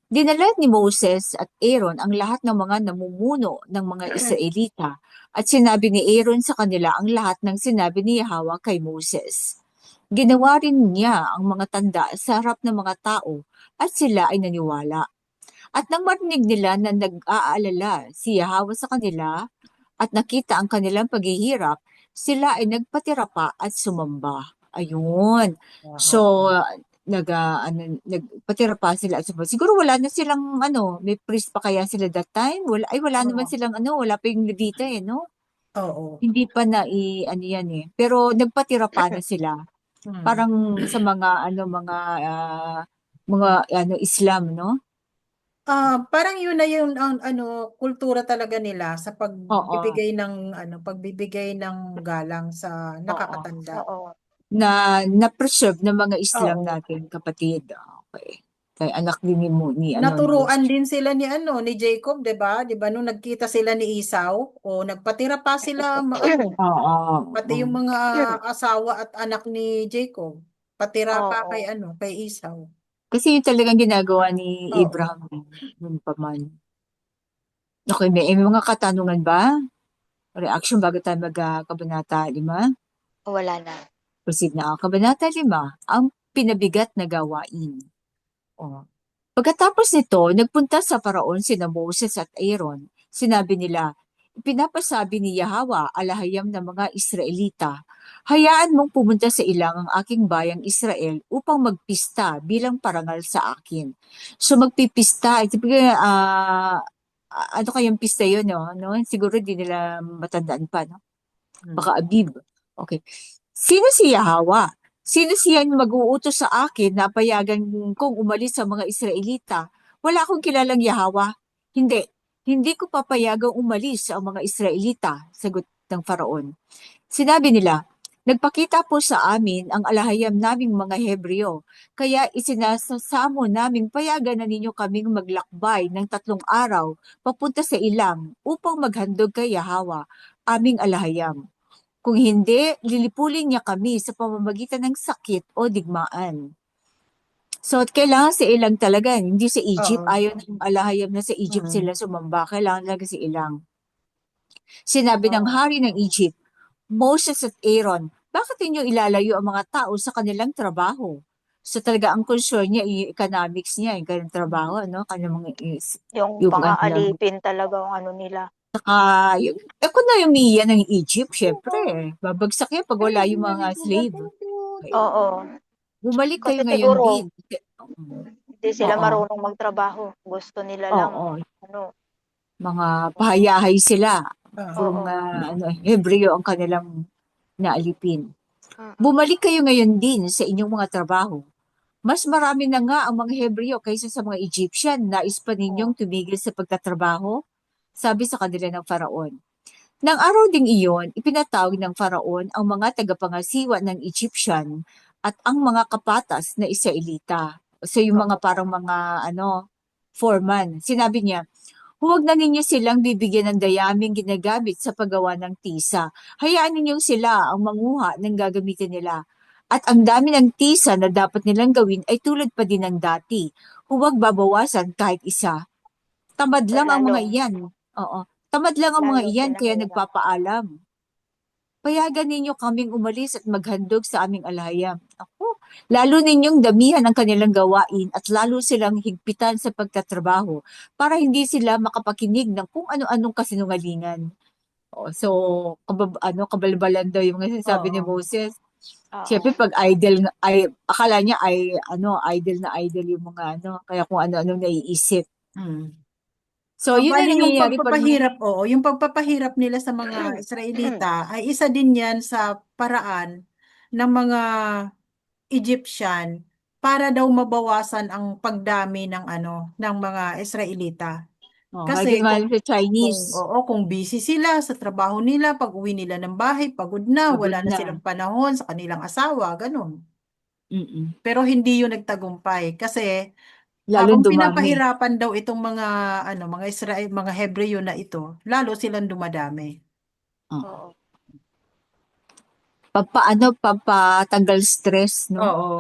C: Dinala ni Moses at Aaron ang lahat ng mga namumuno ng mga Israelita at sinabi ni Aaron sa kanila ang lahat ng sinabi ni Yahweh kay Moses. Ginawa rin niya ang mga tanda sa harap ng mga tao at sila ay naniwala. At nang marinig nila na nag-aalala si Yahweh sa kanila at nakita ang kanilang paghihirap, sila ay nagpatira pa at sumamba. Ayun.
B: oo.
C: So, nagpatira pa sila at sumamba. Siguro wala na silang may priest pa kaya sila that time? Wala naman
B: Oo.
C: silang wala pa yung Levita no?
B: Oo.
C: Hindi pa yan eh. Pero nagpatira pa na sila.
B: Hmm.
C: Parang sa mga Islam, no?
B: Parang yun na yung kultura talaga nila sa
C: Oo.
B: pagbibigay ng galang sa
C: Oo.
B: nakakatanda.
D: Oo.
C: Na-preserve ng mga Islam
B: Oo.
C: natin, kapatid. Okay. Kay anak din ni
B: Naturuan
C: Moses.
B: din sila ni Jacob, 'di ba? 'Di ba nung nagkita sila ni Esau, o nagpatira pa sila
C: Oo.
B: pati
C: Oo.
B: yung mga asawa at anak ni Jacob, patira pa kay
D: Oo.
B: kay Esau.
C: Kasi yun talagang ginagawa ni
B: Oo.
C: Abraham nung paman. Okay, may mga katanungan ba? Reaction bago tayo mag-kabanata 5?
D: Wala na.
C: Proceed na. Kabanata 5, ang pinabigat na gawain. Oh. Pagkatapos nito, nagpunta sa paraon sina Moses at Aaron. Sinabi nila, "Ipinapasabi ni Yahweh alahayam ng mga Israelita, hayaan mong pumunta sa ilang ang aking bayang Israel upang magpista bilang parangal sa akin." So magpipista, ano kayang pista yun, no? Siguro di nila matandaan pa, no?
B: Hmm.
C: Baka Abib. Okay. Sino si Yahweh? Sino siya yung mag-uutos sa akin na payagan kong umalis sa mga Israelita? Wala akong kilalang Yahweh. Hindi. Hindi ko papayagang umalis ang mga Israelita, sagot ng Faraon. Sinabi nila, Nagpakita po sa amin ang alahayam naming mga Hebreo, kaya isinasasamo naming payagan na ninyo kaming maglakbay ng 3 araw papunta sa ilang upang maghandog kay Yahawa, aming alahayam. Kung hindi, lilipulin niya kami sa pamamagitan ng sakit o digmaan. So, kailangan sa ilang talaga, hindi sa Egypt.
B: Oo.
C: Ayaw ng alahayam na sa Egypt
B: Mm.
C: sila sumamba. Kailangan talaga sa ilang. Sinabi ng hari ng Egypt, Moses at Aaron, bakit inyo ilalayo ang mga tao sa kanilang trabaho? So talaga ang concern niya, yung economics niya, yung kanilang trabaho, ano, kanilang mga
D: Yung
C: yung kanilang,
D: pang-aalipin talaga ang ano nila.
C: yung ekonomiya ng Egypt, syempre, babagsak yan pag wala yung mga slave. Okay.
D: Oo.
C: Bumalik kayo
D: Kasi
C: ngayon
D: siguro,
C: din.
D: hindi sila
C: Oo,
D: marunong magtrabaho. Gusto nila lang,
C: oo,
D: ano,
C: mga pahayahay sila.
B: Oo.
C: Purong
D: oo.
C: Hebreo ang kanilang naalipin.
D: Mm.
C: Bumalik kayo ngayon din sa inyong mga trabaho. Mas marami na nga ang mga Hebreo kaysa sa mga Egyptian. Nais pa ninyong tumigil sa pagtatrabaho? Sabi sa kanila ng Faraon. Nang araw ding iyon, ipinatawag ng Faraon ang mga tagapangasiwa ng Egyptian at ang mga kapatas na Israelita. So yung mga parang mga foreman. Sinabi niya, huwag na ninyo silang bibigyan ng dayaming ginagamit sa paggawa ng tisa. Hayaan ninyong sila ang manguha ng gagamitin nila. At ang dami ng tisa na dapat nilang gawin ay tulad pa din ng dati. Huwag babawasan kahit isa. Tamad lang ang mga
D: Lalong,
C: iyan. Oo. Tamad lang ang mga
D: lalong
C: iyan kaya
D: pinahirap.
C: nagpapaalam. Payagan ninyo kaming umalis at maghandog sa aming alahayam. Ako, lalo ninyong damihan ang kanilang gawain at lalo silang higpitan sa pagtatrabaho para hindi sila makapakinig ng kung ano-anong kasinungalingan. So, kabalbalan daw yung mga sinasabi ni
B: Oo.
C: Moses.
D: Oo.
C: Siyempre, pag idle, akala niya idle na idle yung mga kaya kung ano-ano naiisip.
B: Mm.
C: So, yun na
B: Bali yung
C: nangyayari pa naman.
B: pagpapahirap, yung pagpapahirap nila sa mga Israelita ay isa din yan sa paraan ng mga Egyptian para daw mabawasan ang pagdami ng ng mga Israelita.
C: Hanggang
B: Kasi
C: nga
B: kung
C: sa Chinese,
B: kung busy sila sa trabaho nila, pag-uwi nila ng bahay, pagod na,
C: pagod
B: wala na
C: na.
B: silang panahon sa kanilang asawa, ganun.
C: Mm-mm.
B: Pero hindi yun nagtagumpay kasi
C: Lalong
B: habang
C: dumami.
B: pinapahirapan daw itong mga Israel, mga Hebreo na ito, lalo silang dumadami.
C: Oo.
D: Oo.
C: Pampatanggal stress, no?
B: Oo.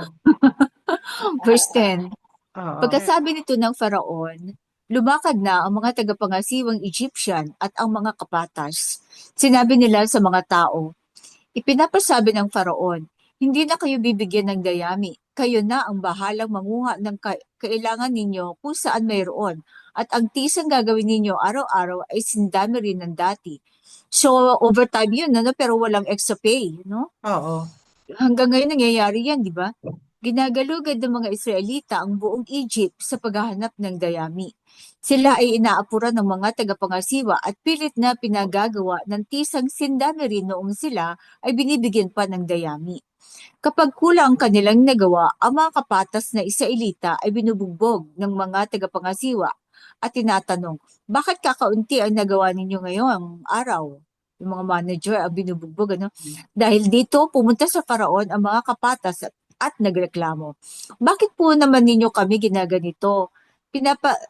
C: Verse 10.
B: Oo.
C: Pagkasabi nito ng Faraon, lumakad na ang mga tagapangasiwang Egyptian at ang mga kapatas. Sinabi nila sa mga tao, ipinapasabi ng Faraon, hindi na kayo bibigyan ng dayami. Kayo na ang bahalang manguha ng kailangan ninyo kung saan mayroon. At ang tisang gagawin ninyo araw-araw ay sindami rin ng dati. So, overtime yun, pero walang extra pay, no?
B: Oo.
C: Hanggang ngayon nangyayari yan, di ba? Ginagalugad ng mga Israelita ang buong Egypt sa paghahanap ng dayami. Sila ay inaapuran ng mga tagapangasiwa at pilit na pinagagawa ng tisang sindami rin noong sila ay binibigyan pa ng dayami. Kapag kulang ang kanilang nagawa, ang mga kapatas na Israelita ay binubugbog ng mga tagapangasiwa at tinatanong, bakit kakaunti ang nagawa ninyo ngayong araw? Yung mga manager ang binubugbog, Dahil dito, pumunta sa Faraon ang mga kapatas at nagreklamo. Bakit po naman ninyo kami ginaganito?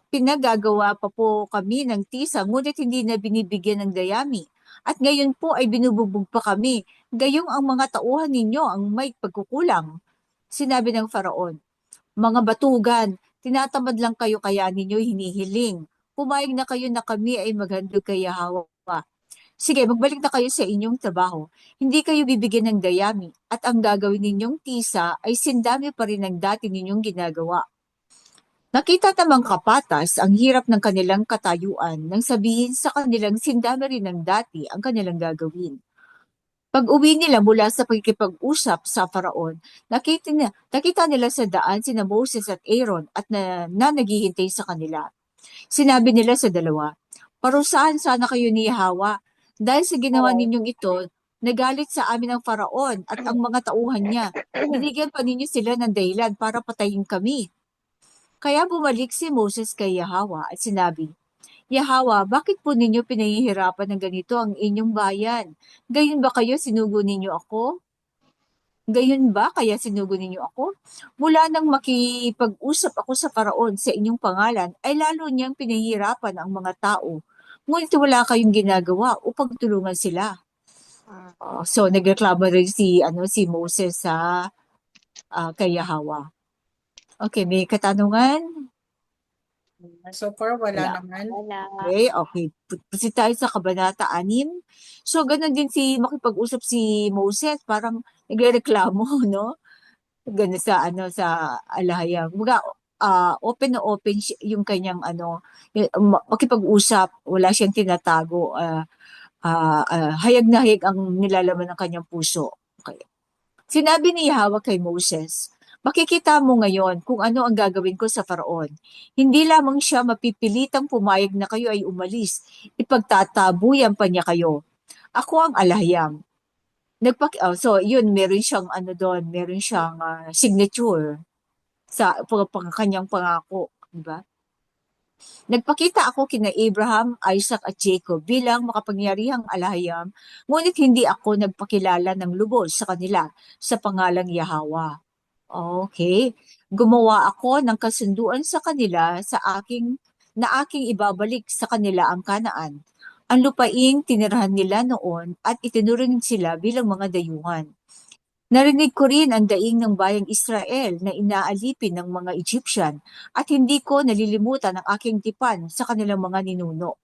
C: Pinagagawa pa po kami ng tisa, ngunit hindi na binibigyan ng dayami. At ngayon po ay binububog pa kami. Gayong ang mga tauhan ninyo ang may pagkukulang. Sinabi ng Faraon, mga batugan, tinatamad lang kayo kaya ninyo hinihiling. Pumayag na kayo na kami ay maghandog kay Yahweh. Sige, magbalik na kayo sa inyong trabaho. Hindi kayo bibigyan ng dayami at ang gagawin ninyong tisa ay sindami pa rin ng dati ninyong ginagawa. Nakita namang kapatas ang hirap ng kanilang katayuan nang sabihin sa kanilang sindami rin ng dati ang kanilang gagawin. Pag-uwi nila mula sa pagkikipag-usap sa Faraon, nakita nila sa daan sina Moses at Aaron at na naghihintay sa kanila. Sinabi nila sa dalawa, parusahan sana kayo ni Yahweh dahil sa ginawa
D: Oo.
C: ninyong ito, nagalit sa amin ang Faraon at ang mga tauhan niya. Binigyan pa ninyo sila ng dahilan para patayin kami. Kaya bumalik si Moses kay Yahweh at sinabi, Yahweh, bakit po ninyo pinahihirapan ng ganito ang inyong bayan? Gayon ba kayo sinugo ninyo ako? Gayon ba kaya sinugo ninyo ako? Mula nang makipag-usap ako sa Paraon sa inyong pangalan, ay lalo niyang pinahihirapan ang mga tao. Ngunit wala kayong ginagawa upang tulungan sila.
D: Mm.
C: So nagreklamo rin si Moses sa kay Yahweh. Okay, may katanungan?
B: So far, wala
C: Wala.
B: naman.
D: Wala.
C: Okay. Proceed tayo sa Kabanata 6. So, ganun din makipag-usap si Moses, parang nagrereklamo, no? Ganun sa alahayang. Kumbaga, open na open yung kanyang makipag-usap, wala siyang tinatago, hayag na hayag ang nilalaman ng kanyang puso. Okay. Sinabi ni Yahweh kay Moses, makikita mo ngayon kung ano ang gagawin ko sa Faraon. Hindi lamang siya mapipilitang pumayag na kayo ay umalis, ipagtatabuyan pa niya kayo. Ako ang alahayam. So yun, meron siyang doon, meron siyang signature sa kanyang pangako, di ba? Nagpakita ako kina Abraham, Isaac at Jacob bilang makapangyarihang alahayam, ngunit hindi ako nagpakilala ng lubos sa kanila sa pangalang Yahweh. Okay. Gumawa ako ng kasunduan sa kanila na aking ibabalik sa kanila ang Kanaan. Ang lupaing tinirahan nila noon at itinuring sila bilang mga dayuhan. Narinig ko rin ang daing ng bayang Israel na inaalipin ng mga Egyptian at hindi ko nalilimutan ang aking tipan sa kanilang mga ninuno.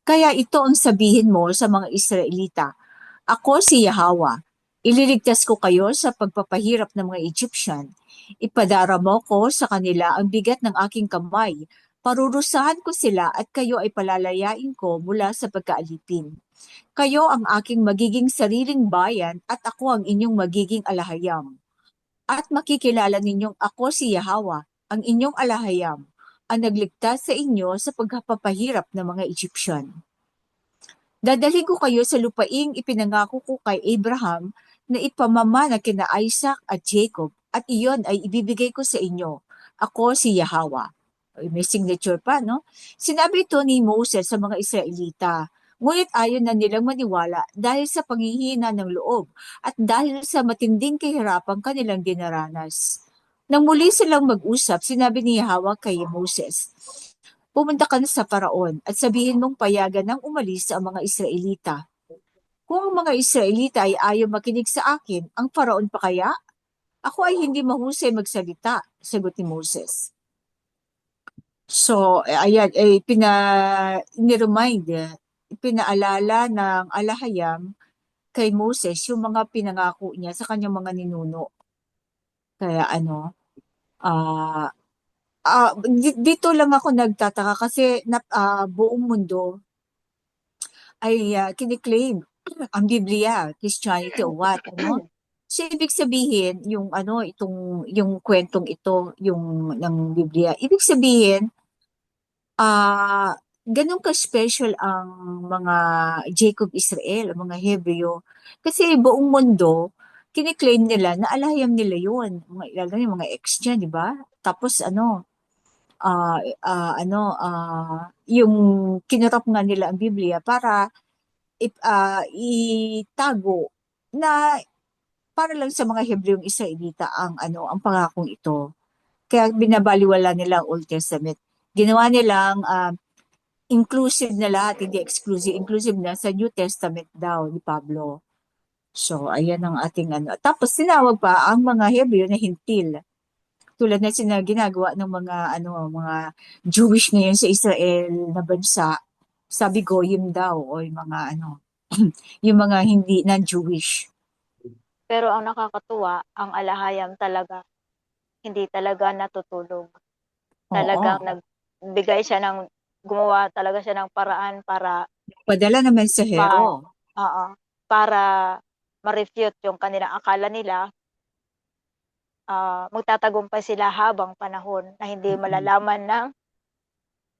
C: Kaya ito ang sabihin mo sa mga Israelita, ako si Yahweh. Ililigtas ko kayo sa pagpapahirap ng mga Egyptian. Ipadarama ko sa kanila ang bigat ng aking kamay. Parurusahan ko sila at kayo ay palalayain ko mula sa pagkaalipin. Kayo ang aking magiging sariling bayan at ako ang inyong magiging alahayam. At makikilala ninyong ako si Yahweh, ang inyong alahayam, ang nagligtas sa inyo sa pagpapahirap ng mga Egyptian. Dadalhin ko kayo sa lupaing ipinangako ko kay Abraham na ipamamana kina Isaac at Jacob at iyon ay ibibigay ko sa inyo. Ako si Yahweh. May signature pa, no? Sinabi ito ni Moses sa mga Israelita. Ngunit ayaw na nilang maniwala dahil sa panghihina ng loob at dahil sa matinding kahirapang kanilang dinaranas. Nang muli silang mag-usap, sinabi ni Yahweh kay Moses, pumunta ka na sa Paraon at sabihin mong payagan ng umalis ang mga Israelita. Kung ang mga Israelita ay ayaw makinig sa akin, ang Paraon pa kaya? Ako ay hindi mahusay magsalita, sagot ni Moses. So, ayan, pinaalala ng alahayam kay Moses yung mga pinangako niya sa kanyang mga ninuno. Kaya ah dito lang ako nagtataka kasi buong mundo ay kiniklaim ang Biblia, Christianity o what, ano? So, ibig sabihin, yung kwentong ito, yung ng Biblia, ibig sabihin, ganun ka-special ang mga Jacob Israel, ang mga Hebreo. Kasi buong mundo, kiniklaim nila na alahayam nila yun. Lalo na yung mga ex niya, di ba? Tapos yung kinurap nga nila ang Biblia para itago na para lang sa mga Hebreong Israelita ang pangakong ito. Kaya binabaliwala nila ang Old Testament. Ginawa nilang inclusive na lahat, hindi exclusive. Inclusive na sa New Testament daw ni Pablo. So, ayan ang ating Tapos, tinawag pa ang mga Hebreo na hintil. Tulad na ginagawa ng mga Jewish ngayon sa Israel na bansa. Sabi Goyim daw, o yung mga yung mga hindi non-Jewish.
D: Pero ang nakakatuwa, ang alahayam talaga, hindi talaga natutulog. Talagang
C: Oo.
D: gumawa talaga siya ng paraan para
C: Padala ng mensahero.
D: para ma-refute yung kanilang akala nila, magtatagumpay sila habang panahon na hindi malalaman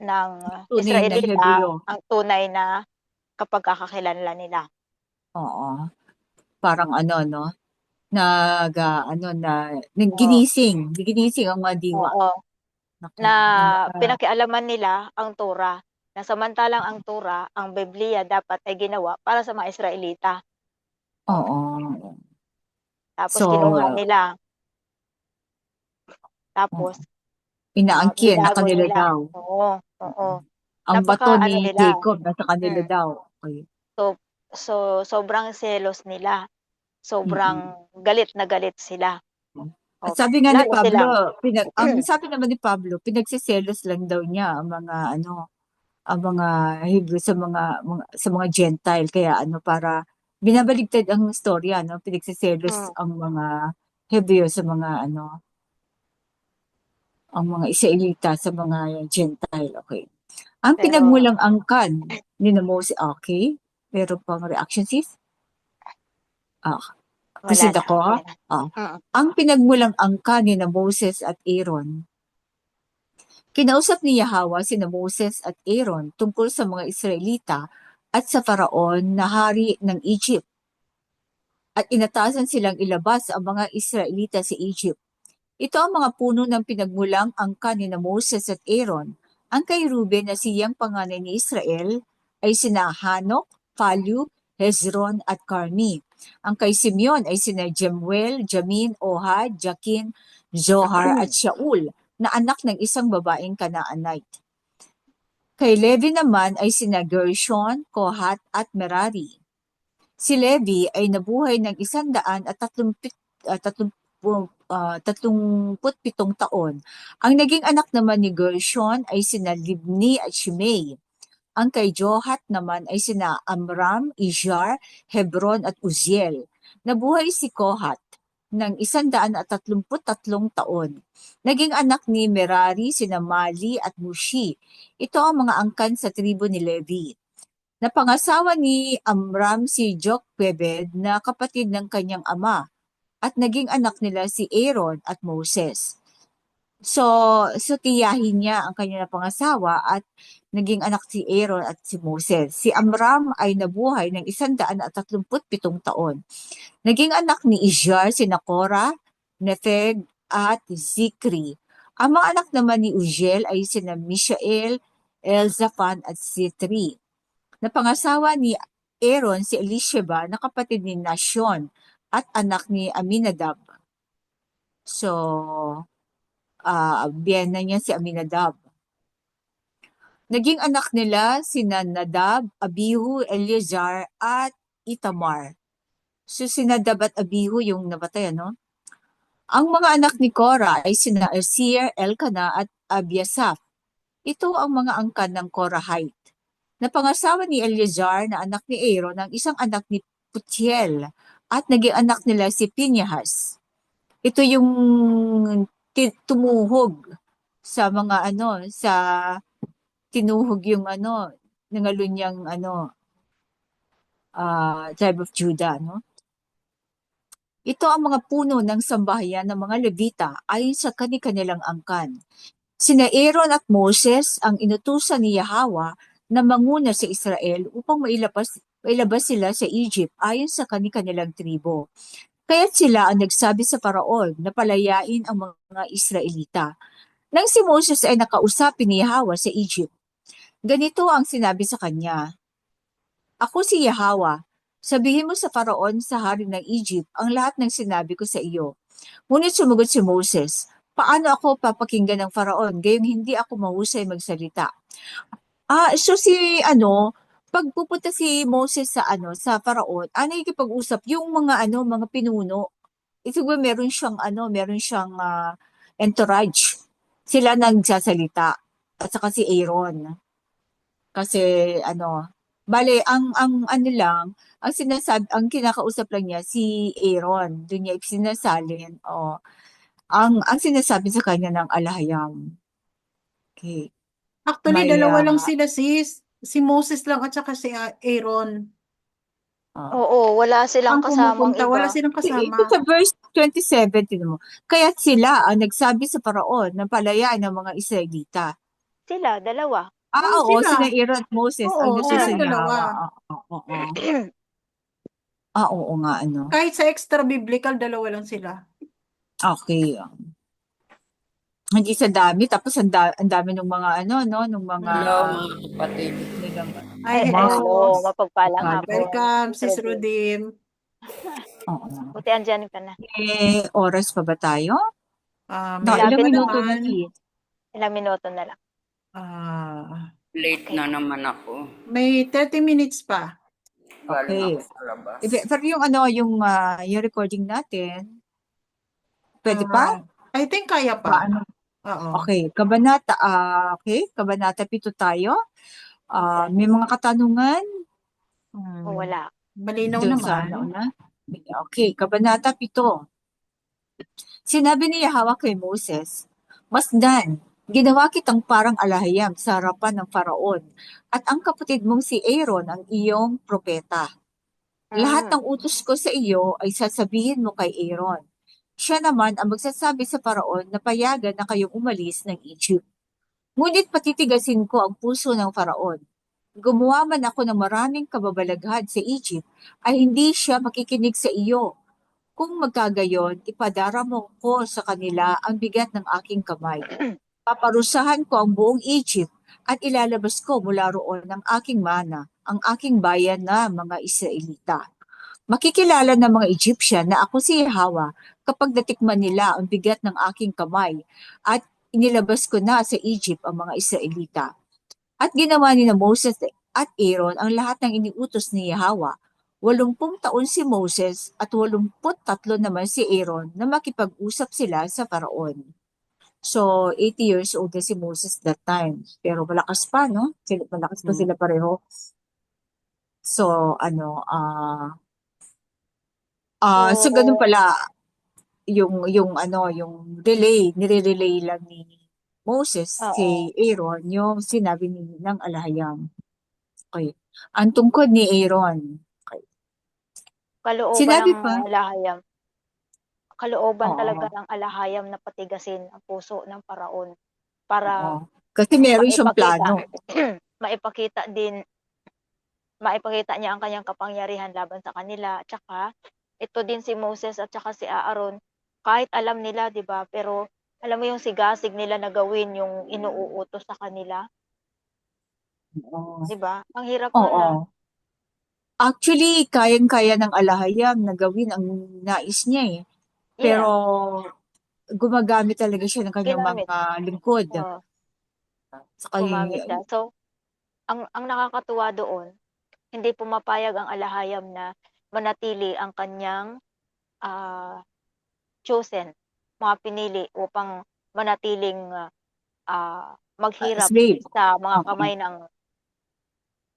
D: ng
C: Tunay na
D: Israelita
C: Hebreo.
D: ang tunay na kapagkakakilanlan nila.
C: Oo. Parang no? Ginising ang mga diwa.
D: Oo.
C: Naku,
D: Na pinakialaman nila ang Torah, na samantalang ang Torah, ang Biblia dapat ay ginawa para sa mga Israelita.
C: oo.
D: Tapos
C: So,
D: kinuha nila. Tapos,
C: inaangkin na
D: binago
C: kanila
D: nila.
C: daw.
D: Oo, oo.
C: Ang bato
D: Napaka
C: ni
D: ano nila.
C: Jacob nasa kanila
D: Mm.
C: daw. Okay.
D: So, sobrang selos nila. Sobrang
C: Mm-mm.
D: galit na galit sila.
C: At
D: O,
C: sabi nga ni
D: lalo
C: Pablo,
D: silang,
C: ang sabi naman ni Pablo, pinagsiselos lang daw niya ang mga Hebrew sa mga Gentile, kaya para binabaligtad ang istorya, no? Pinagsiselos
D: mm,
C: ang mga Hebrew ang mga Israelita sa mga Gentile. Okay. Ang
D: pero
C: pinagmulang angkan ni na Moses, okay? Meron pang reaction, sis? Ah,
D: wala
C: proceed
D: na,
C: ako.
D: okay na.
C: Ah.
D: Mm.
C: Ang pinagmulang angkan ni na Moses at Aaron, kinausap ni Yahweh sina Moses at Aaron tungkol sa mga Israelita at sa Faraon na hari ng Egypt, at inatasan silang ilabas ang mga Israelita sa Egypt. Ito ang mga puno ng pinagmulang angkan ni na Moses at Aaron. Ang kay Ruben na siyang panganay ni Israel ay sina Hanok, Palu, Hezron at Carmi. Ang kay Simeon ay sina Jemuel, Jamin, Ohad, Jakin, Zohar at Shaul na anak ng isang babaeng Kanaanite. Kay Levi naman ay sina Gershon, Kohat at Merari. Si Levi ay nabuhay ng 137 taon. Ang naging anak naman ni Gershon ay sina Libni at Shimei. Ang kay Johat naman ay sina Amram, Izhar, Hebron at Uziel. Nabuhay si Kohat ng 133 taon. Naging anak ni Merari sina Mali at Mushi. Ito ang mga angkan sa tribo ni Levi. Napangasawa ni Amram si Jochebed na kapatid ng kanyang ama, at naging anak nila si Aaron at Moses. So tiyahin niya ang kanyang napangasawa at naging anak si Aaron at si Moses. Si Amram ay nabuhay ng 137 taon. Naging anak ni Izhar sina Korah, Nepheg at Zikri. Ang mga anak naman ni Uziel ay sina Mishael, Elzaphan at Sitri. Napangasawa ni Aaron si Elisheba na kapatid ni Nashon at anak ni Aminadab. So, biyena niya si Aminadab. Naging anak nila sina Nadab, Abihu, Eleazar at Itamar. So, si Nadab at Abihu yung nabatay, ano? Ang mga anak ni Korah ay sina Asir, Elkanah at Abiasaph. Ito ang mga angkan ng Korahite. Napangasawa ni Eleazar na anak ni Aaron ang isang anak ni Putiel, at naging anak nila si Pinehas. Ito yung tumuhog sa mga sa tinuhog yung nangalunyang tribe of Judah, no? Ito ang mga puno ng sambahayan ng mga Levita ayon sa kani-kanilang angkan. Sina Aaron at Moses ang inutusan ni Yahweh na manguna sa Israel upang mailabas sila sa Egypt ayon sa kani-kanilang tribo. Kaya't sila ang nagsabi sa Paraon na palayain ang mga Israelita. Nang si Moses ay nakausapin ni Yahweh sa Egypt, ganito ang sinabi sa kanya: Ako si Yahweh. Sabihin mo sa Paraon sa hari ng Egypt ang lahat ng sinabi ko sa iyo. Ngunit sumagot si Moses, paano ako papakinggan ng Faraon, gayong hindi ako mahusay magsalita? So pag pupunta si Moses sa Faraon, nakikipag-usap yung mga pinuno. Siguro meron siyang entourage. Sila nagsasalita at saka si Aaron. Kasi bale ang kinakausap lang niya si Aaron. Doon niya sinasalin. Ang sinasabi sa kanya ng alahayam. Okay.
B: Actually,
C: May
B: dalawa lang sila, sis. Si Moses lang at saka si Aaron.
D: Oo, wala silang
B: Ang
D: kasamang
B: pumupunta, wala
D: iba.
B: silang
C: ito
B: kasama.
C: sa verse 27, tinan mo. Kaya't sila ang nagsabi sa Paraon ng palayain ng mga Israelita.
D: Sila, dalawa.
B: Oo,
C: Oo,
B: sila.
C: sina Aaron at Moses ang
B: Oo, silang dalawa.
C: nagsasalita. Oo. Oo nga,
B: Kahit sa extra biblical, dalawa lang sila.
C: Okay. Hindi sa dami, tapos ang dami ng mga nung mga
E: Hello mga kapatid.
B: Ay,
C: Mga
D: Hello,
B: hello.
D: mapagpalang
C: kapal.
D: hapon.
B: Welcome,
D: Sis
B: Sis
D: Rodin.
B: Rudim.
C: Oo.
D: Buti andyan ka na.
C: May oras pa ba tayo? No,
B: Meron
C: ilang
B: pa
D: Malapit
C: minuto
D: na.
C: na,
B: naman.
C: Liz?
D: Ilang minuto na lang.
E: Late
D: Okay.
E: na naman ako.
B: May 30 minutes pa.
E: Galing
C: Okay.
E: ako sa labas.
C: Pero yung recording natin, pwede pa?
B: I think kaya pa.
C: Paano?
B: Oo.
C: Okay, Kabanata 7 tayo. May mga katanungan?
D: O wala.
B: Malinaw
C: Doon sa
B: naman.
C: nauna? Okay, Kabanata 7. Sinabi ni Yahweh kay Moses, Masdan, ginawa kitang parang alahayam sa harapan ng Faraon, at ang kapatid mong si Aaron ang iyong propeta. Lahat ng utos ko sa iyo ay sasabihin mo kay Aaron. Siya naman ang magsasabi sa Faraon na payagan na kayong umalis ng Egypt. Ngunit patitigasin ko ang puso ng Faraon. Gumawa man ako ng maraming kababalaghan sa Egypt, ay hindi siya makikinig sa iyo. Kung magkagayon, ipadaramo ko sa kanila ang bigat ng aking kamay. Paparusahan ko ang buong Egypt at ilalabas ko mula roon ang aking mana, ang aking bayan na mga Israelita. Makikilala ng mga Egyptian na ako si Yahweh kapag natikman nila ang bigat ng aking kamay at inilabas ko na sa Egypt ang mga Israelita. At ginawa ni na Moses at Aaron ang lahat ng iniutos ni Yahweh. 80 taon si Moses at 83 naman si Aaron na makipag-usap sila sa Faraon. So, 80 years old na si Moses that time. Pero malakas pa, no? Malakas pa sila pareho. So, so ganun pala, yung nire-relay lang ni Moses kay Aaron, yung sinabi ng alahayam. Okay. Ang tungkod ni Aaron. Okay.
D: Kalooban
C: Sinabi
D: ng
C: pa,
D: alahayam. Kalooban
C: oo,
D: talaga ng alahayam na patigasin ang puso ng Paraon para
C: oo. Kasi meron siyang plano.
D: maipakita niya ang kanyang kapangyarihan laban sa kanila. At saka, ito din si Moses at saka si Aaron, kahit alam nila, di ba? Pero, alam mo yung sigasig nila na gawin yung inuutos sa kanila,
C: Oo.
D: di ba? Ang hirap nun
C: Oo. Actually, kayang-kaya ng alahayam na gawin ang nais niya eh. Pero, gumagamit talaga siya ng kanyang
D: ginamit.
C: mga lingkod.
D: Gumamit siya. So, ang nakakatuwa doon, hindi pumapayag ang alahayam na manatili ang kanyang chosen, mga pinili upang manatiling maghirap
C: slave.
D: sa mga
C: Oo.
D: kamay ng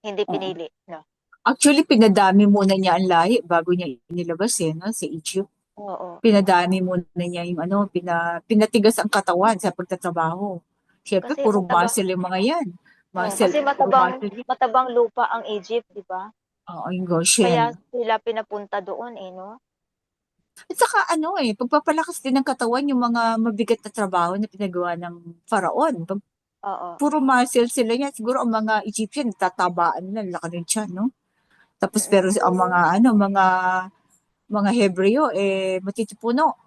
D: hindi
C: Oo.
D: pinili. No?
C: Actually, pinadami muna niya ang lahi bago niya inilabas no, sa Egypt.
D: Oo.
C: Pinadami muna niya yung pinatigas ang katawan sa pagtatrabaho. Siyempre,
D: Kasi
C: puro muscle yung mga yan.
D: kasi matabang lupa ang Egypt, di ba?
C: Oo, yung
D: Kaya
C: Goshen.
D: sila pinapunta doon no?
C: At saka pagpapalakas din ng katawan yung mga mabigat na trabaho na pinagawa ng Faraon.
D: Oo.
C: Puro muscle sila yan. Siguro ang mga Egyptian, tatabaan na, laki ng tiyan, no? Tapos pero ang mga Hebreo, matitipuno.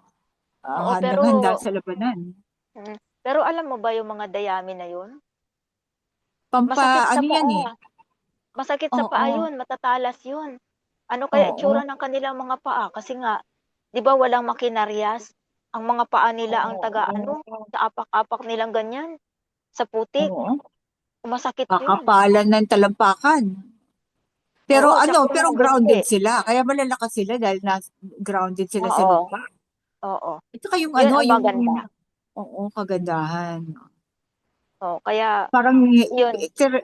D: Oo,
C: Handang-handa sa labanan.
D: pero alam mo ba yung mga dayami na yun? Masakit sa
C: Yan
D: paa. Masakit sa paa yun, matatalas yun. Ano kaya itsura ng kanilang mga paa? Kasi nga, di ba walang makinaryas? Ang mga paa nila ang sa apak-apak nilang ganyan, sa putik.
C: Oo.
D: Masakit yun.
C: Kakapalan ng talampakan. Pero
D: tsaka yung
C: pero
D: mga
C: grounded
D: binti.
C: sila. Kaya malalakas sila dahil grounded sila sa lupa.
D: Oo.
C: At saka yung
D: Yun ang maganda.
C: kagandahan.
D: Kaya
C: Parang
D: yun.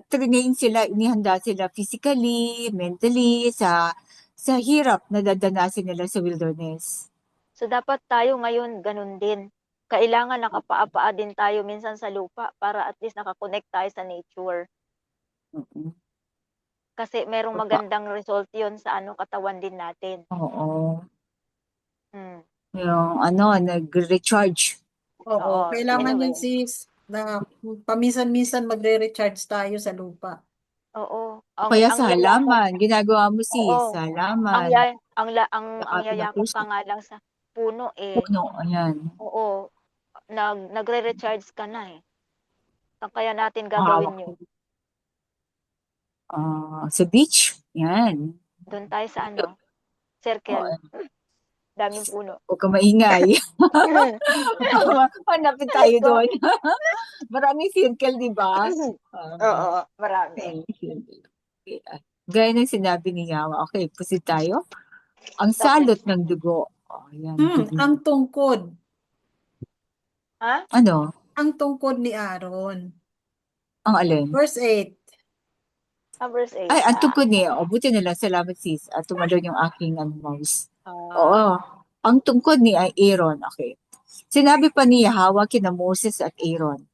C: train sila, inihanda sila physically, mentally, sa hirap na dadanasin nila sa wilderness.
D: So dapat tayo ngayon ganun din. Kailangan nakapaa-paa din tayo minsan sa lupa para at least nakakonect tayo sa nature. Kasi merong magandang result yun sa katawan din natin.
C: Oo. Yung nag-recharge.
B: Oo, kailangan yan sis na paminsan-minsan magre-recharge tayo sa lupa.
D: Oo.
C: Kaya sa halaman, ginagawa mo sa halaman.
D: Ang yayakap ka nga lang sa puno
C: Puno, ayan.
D: Oo. Nagre-recharge ka na Saan kaya natin gagawin yun?
C: Sa beach, yan.
D: Doon tayo sa circle. Daming puno.
C: Huwag ka maingay. Hanapin tayo doon. Maraming circle, di ba?
D: Oo, marami.
C: Gaya ng sinabi ni Yawa. Okay, pusit tayo. Ang
D: Okay.
C: salot ng dugo. Yan, dugo.
B: Ang tungkod.
D: Ha?
C: Ano?
B: Ang tungkod ni Aaron.
C: Ang alin?
B: Verse 8.
D: Verse 8.
C: Ay, ang tungkod niya. Buti na lang. Salamat sis. Tumalon yung aking mouse. Oo. Ang tungkod ni Aaron. Okay. Sinabi pa ni Yahweh kina Moses at Aaron,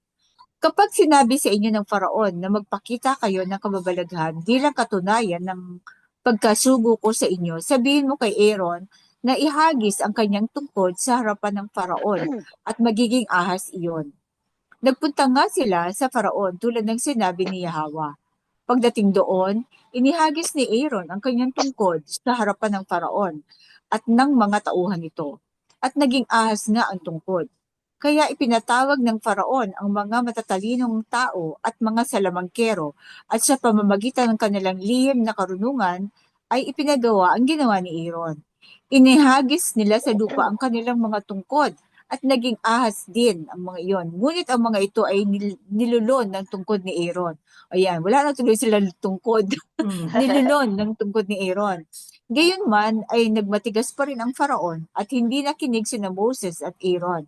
C: kapag sinabi sa inyo ng Faraon na magpakita kayo ng kababalaghan bilang katunayan ng pagkasugo ko sa inyo, sabihin mo kay Aaron na ihagis ang kanyang tungkod sa harapan ng Faraon at magiging ahas iyon. Nagpunta nga sila sa Faraon tulad ng sinabi ni Yahweh. Pagdating doon, inihagis ni Aaron ang kanyang tungkod sa harapan ng Faraon at ng mga tauhan nito. At naging ahas nga ang tungkod. Kaya ipinatawag ng Faraon ang mga matatalinong tao at mga salamangkero at sa pamamagitan ng kanilang lihim na karunungan ay ipinagawa ang ginawa ni Aaron. Inihagis nila sa lupa ang kanilang mga tungkod at naging ahas din ang mga iyon. Ngunit ang mga ito ay nilulon ng tungkod ni Aaron. Ayan, wala na tuloy sila tungkod. Nilulon ng tungkod ni Aaron. Gayunman ay nagmatigas pa rin ang Faraon at hindi nakinig sina Moses at Aaron.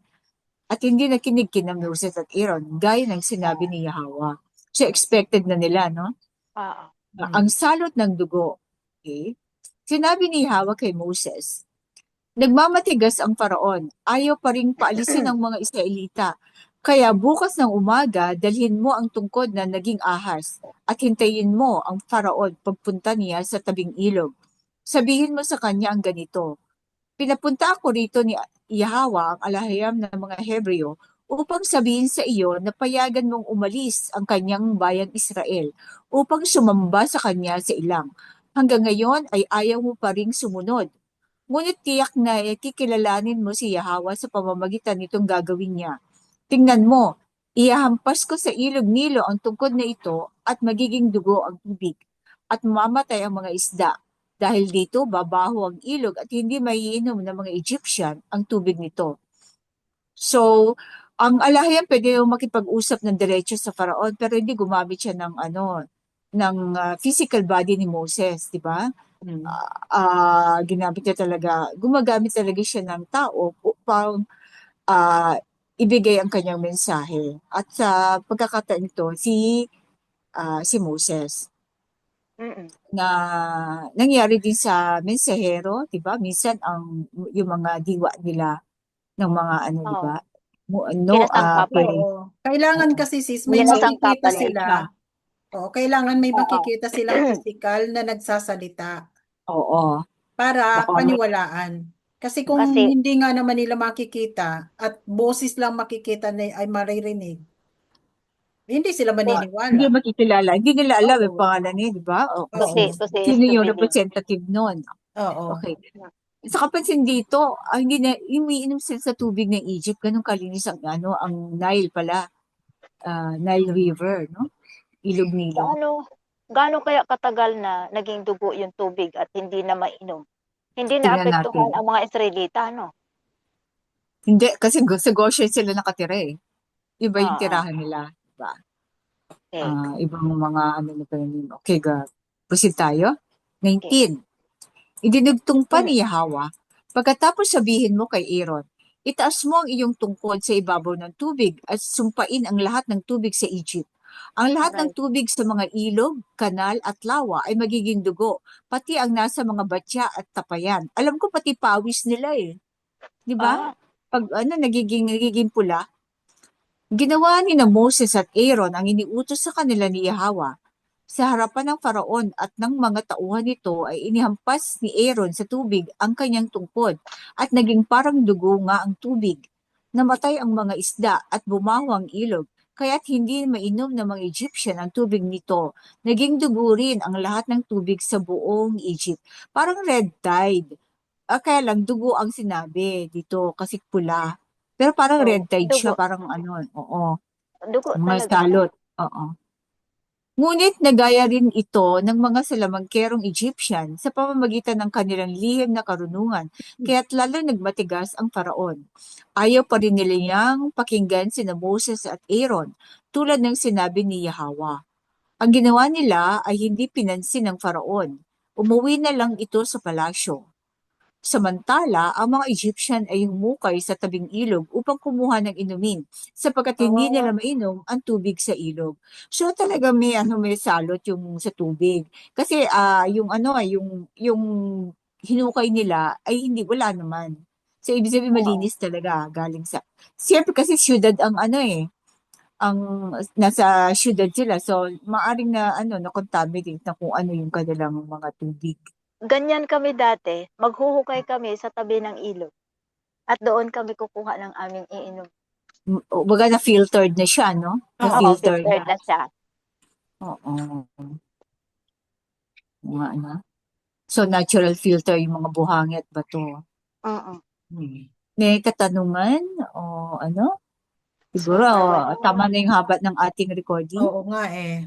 C: At hindi nakinig kina Moses at Aaron gaya ng sinabi ni Yahweh. So expected na nila, no? Ang salot ng dugo. Okay? Sinabi ni Yahweh kay Moses, nagmamatigas ang Faraon. Ayaw pa rin paalisin ang mga Israelita. Kaya bukas ng umaga, dalhin mo ang tungkod na naging ahas at hintayin mo ang Faraon pagpunta niya sa tabing ilog. Sabihin mo sa kanya ang ganito, pinapunta ako rito ni Yahweh ang alahayam ng mga Hebreo upang sabihin sa iyo na payagan mong umalis ang kanyang bayang Israel upang sumamba sa kanya sa ilang. Hanggang ngayon ay ayaw mo pa ring sumunod. Ngunit tiyak na kikilalanin mo si Yahweh sa pamamagitan nitong gagawin niya. Tingnan mo, ihahampas ko sa ilog Nilo ang tungkod na ito at magiging dugo ang tubig at mamatay ang mga isda. Dahil dito, babaho ang ilog at hindi maiinom ng mga Egyptian ang tubig nito. So, ang alahayam pwede yung makipag-usap ng diretso sa Faraon pero hindi gumamit siya ng physical body ni Moses, di ba? Gumagamit talaga siya ng tao upang ibigay ang kanyang mensahe. At sa pagkakataon ito, si Moses na nangyari din sa mensahero, 'di ba? Minsan yung mga diwa nila ng mga di ba?
B: Kailangan kasi sis may makikita sila. Kailangan may makikita silang physical na nagsasalita.
C: Oo.
B: Para paniwalaan. Kasi kung hindi nga naman nila makikita at boses lang makikita na ay maririnig, hindi sila maniniwala.
C: Hindi makikilala. Hindi nila alam yung pangalan niya, di ba? Sino yung representative nun? Okay. Sa kapansin dito, hindi na umiinom sila sa tubig ng Egypt. Ganun kalinis ang Nile pala. Nile River, no? Ilog Nilo.
D: Gaano kaya katagal na naging dugo yung tubig at hindi na mainom? Hindi na apektuhan ang mga Israelita, no?
C: Hindi, kasi sa Goshen sila nakatira eh. Iba yung tirahan nila. Diba? Ibang mga na pa yun. Okay, proceed tayo. 19. Idinugtong pa ni Yahweh, pagkatapos sabihin mo kay Aaron, itaas mo ang iyong tungkod sa ibabaw ng tubig at sumpain ang lahat ng tubig sa Egypt. Ang lahat ng tubig sa mga ilog, kanal at lawa ay magiging dugo, pati ang nasa mga batya at tapayan. Alam ko pati pawis nila eh. 'Di ba? Pag nagiging pula. Ginawa ni na Moses at Aaron ang iniutos sa kanila ni Yahweh. Sa harapan ng Faraon at ng mga tauhan nito ay inihampas ni Aaron sa tubig ang kanyang tungkod at naging parang dugo nga ang tubig. Namatay ang mga isda at bumaho ang ilog, kaya't hindi mainom ng mga Egyptian ang tubig nito. Naging dugo rin ang lahat ng tubig sa buong Egypt. Parang red tide. Kaya lang dugo ang sinabi dito kasi pula. Pero parang red tide siya, parang oo.
D: Dugo
C: mga
D: talaga.
C: salot. Oo. Ngunit nagaya rin ito ng mga salamangkerong Egyptian sa pamamagitan ng kanilang lihim na karunungan, kaya't lalo nagmatigas ang Faraon. Ayaw pa rin niyang pakinggan sina Moses at Aaron, tulad ng sinabi ni Yahweh. Ang ginawa nila ay hindi pinansin ng Faraon. Umuwi na lang ito sa palasyo. Samantala, ang mga Egyptian ay humukay sa tabing ilog upang kumuha ng inumin, sapagkat hindi nila mainom ang tubig sa ilog. So talaga may salot yung sa tubig. Kasi yung hinukay nila ay hindi, wala naman. So ibig sabihin malinis talaga galing sa. Siyempre kasi syudad ang ang nasa syudad sila. So maaring na na-contaminate na kung ano yung kanilang mga tubig.
D: Ganyan kami dati, maghuhukay kami sa tabi ng ilog. At doon kami kukuha ng aming iinom.
C: Baga na-filtered na siya, no?
D: Oo,
C: Na-filtered
D: filtered na siya.
C: Oo. Mga So, natural filter yung mga buhangin at bato.
D: Oo.
C: May katanungan o ano? Siguro, tama na yung haba ng ating recording.
B: Oo nga eh.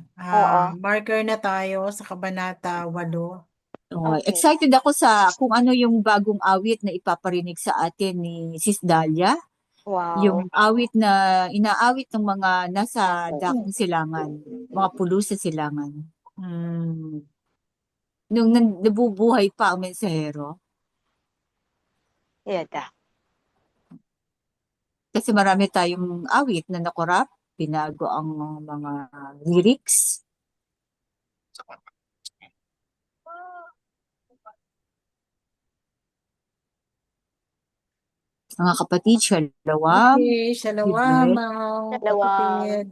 B: Marker na tayo sa Kabanata 8.
D: Okay.
C: Excited ako sa kung ano yung bagong awit na ipaparinig sa atin ni Sis Dalia.
D: Wow.
C: Yung awit na inaawit ng mga nasa dakong silangan, mga pulo sa silangan. Nung nabubuhay pa ang mensahero.
D: Yata.
C: Kasi marami tayong awit na nakorap, pinago ang mga lyrics. Mga kapatid, shalom.
B: Okay, shalom mga kapatid.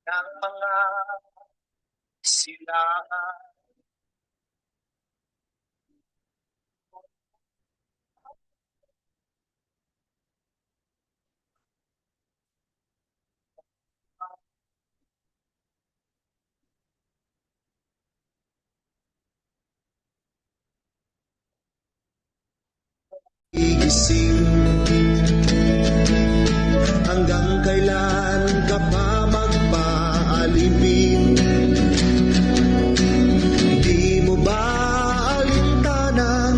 A: Ng mga silangan.
F: Igising, hanggang kailan ka pa magpaalipin? Di mo ba alintanan,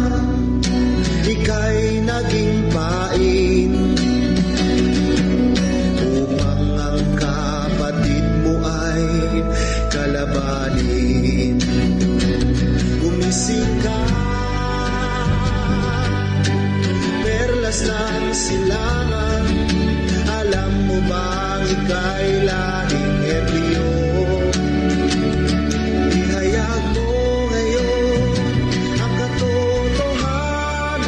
F: ika'y naging pain, upang ang kapatid mo ay kalabanin? Gumising ka, perlas ng silangan, alam mo bang ika'y laging ebrio? Ihayag mo ngayon ang katotohanan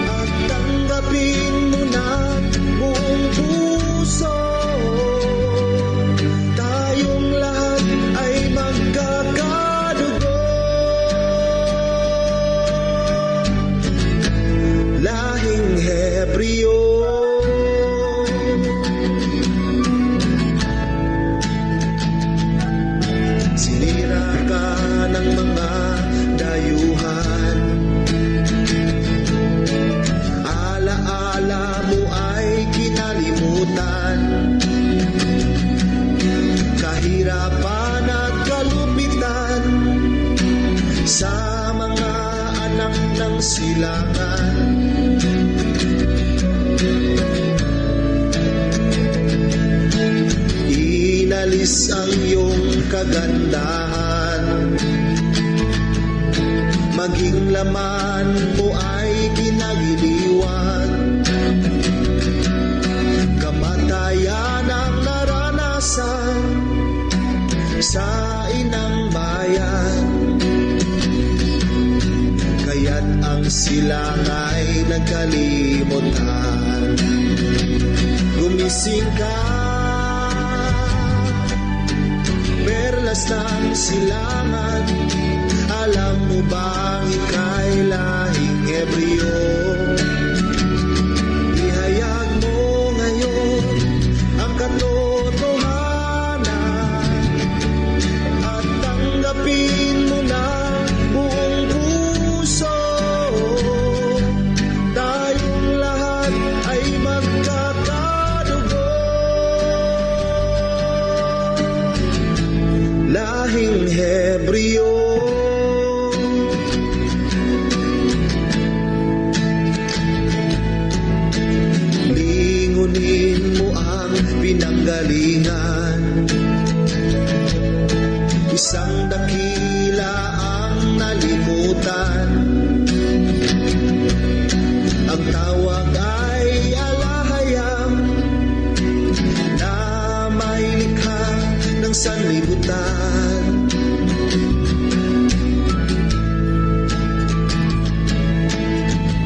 F: at tanggapin mo na buong puso. Tayong lahat ay magkakadugo, lahing Hebreo. Sinira ka ng mga dayuhan, alaala mo ay kinalimutan, kahirapan at kalupitan sa mga anak ng silangan. Inalis ang iyong kagandahan, maging laman mo ay kinagiliwan, kamatayan ang naranasan sa inang bayan, kaya't ang silang ay nagkalimutan. Gumising ka, perla perlas ng silangan. Alam mo bang ika'y lahing Hebreo? Ihayag mo ngayon ang katotohanan at tanggapin mo na buong puso. Tayong lahat ay magkakadugo. Lahing Hebreo. Lingunin mo ang pinanggalingan. Isang dakila ang nalimutan. Ang tawag ay alahayam na may likha ng sanlibutan.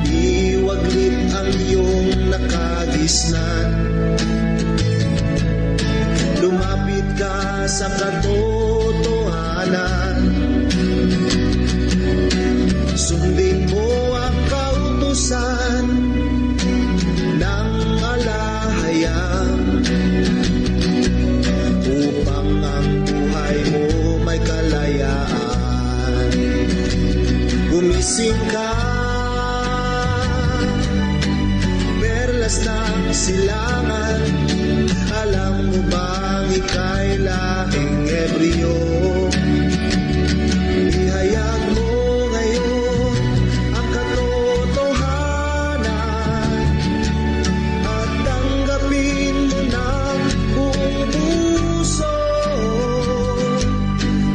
F: Iwaglit ang iyong nakagisnan. Lumapit ka sa katotohanan. Sundin mo ang kautusan ng alahayam upang ang buhay mo may kalayaan. Gumising ka, perlas ng silangan. Alam mo bang ika'y lahing Hebreo? Ihayag mo ngayon ang katotohanan at tanggapin mo ng buong puso.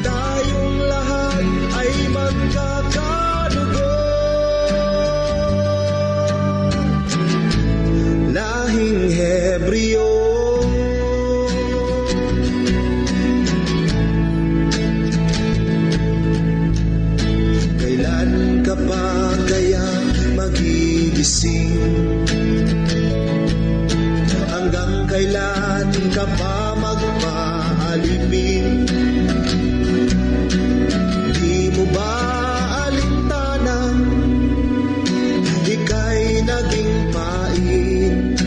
F: Tayong lahat ay magkakadugo. Lahing Hebreo. Kailan ka pa kaya magigising? Hanggang kailan ka pa magpaalipin? Di mo ba alintanang ika'y naging pain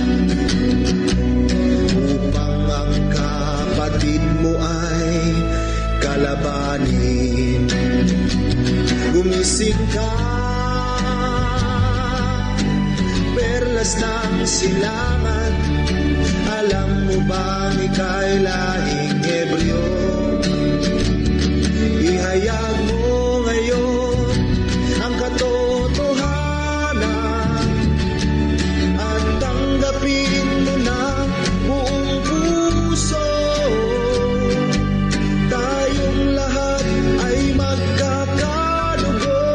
F: upang ang kapatid mo ay kalabanin? Gumising ka, perlas ng silangan. Alam mo bang ika'y lahing Hebreo? Ihayag mo ngayon ang katotohanan at tanggapin mo na buong puso. Tayong lahat ay magkakadugo.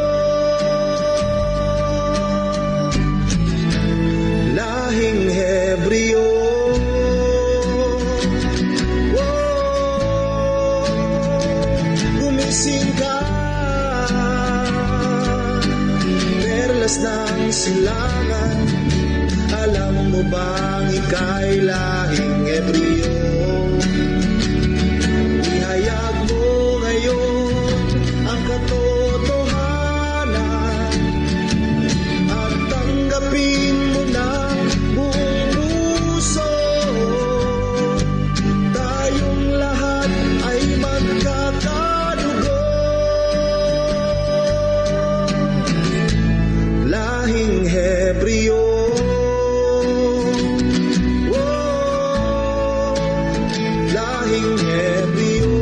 F: Lahing Hebreo. Gumising ka, perlas ng silangan. Alam mo bang ika'y lahing Hebreo? Ihayag mo ngayon ang katotohanan at tanggapin mo na buong puso. Tayong lahat ay magkakadugo. Lahing Hebreo. Lahing Hebreo.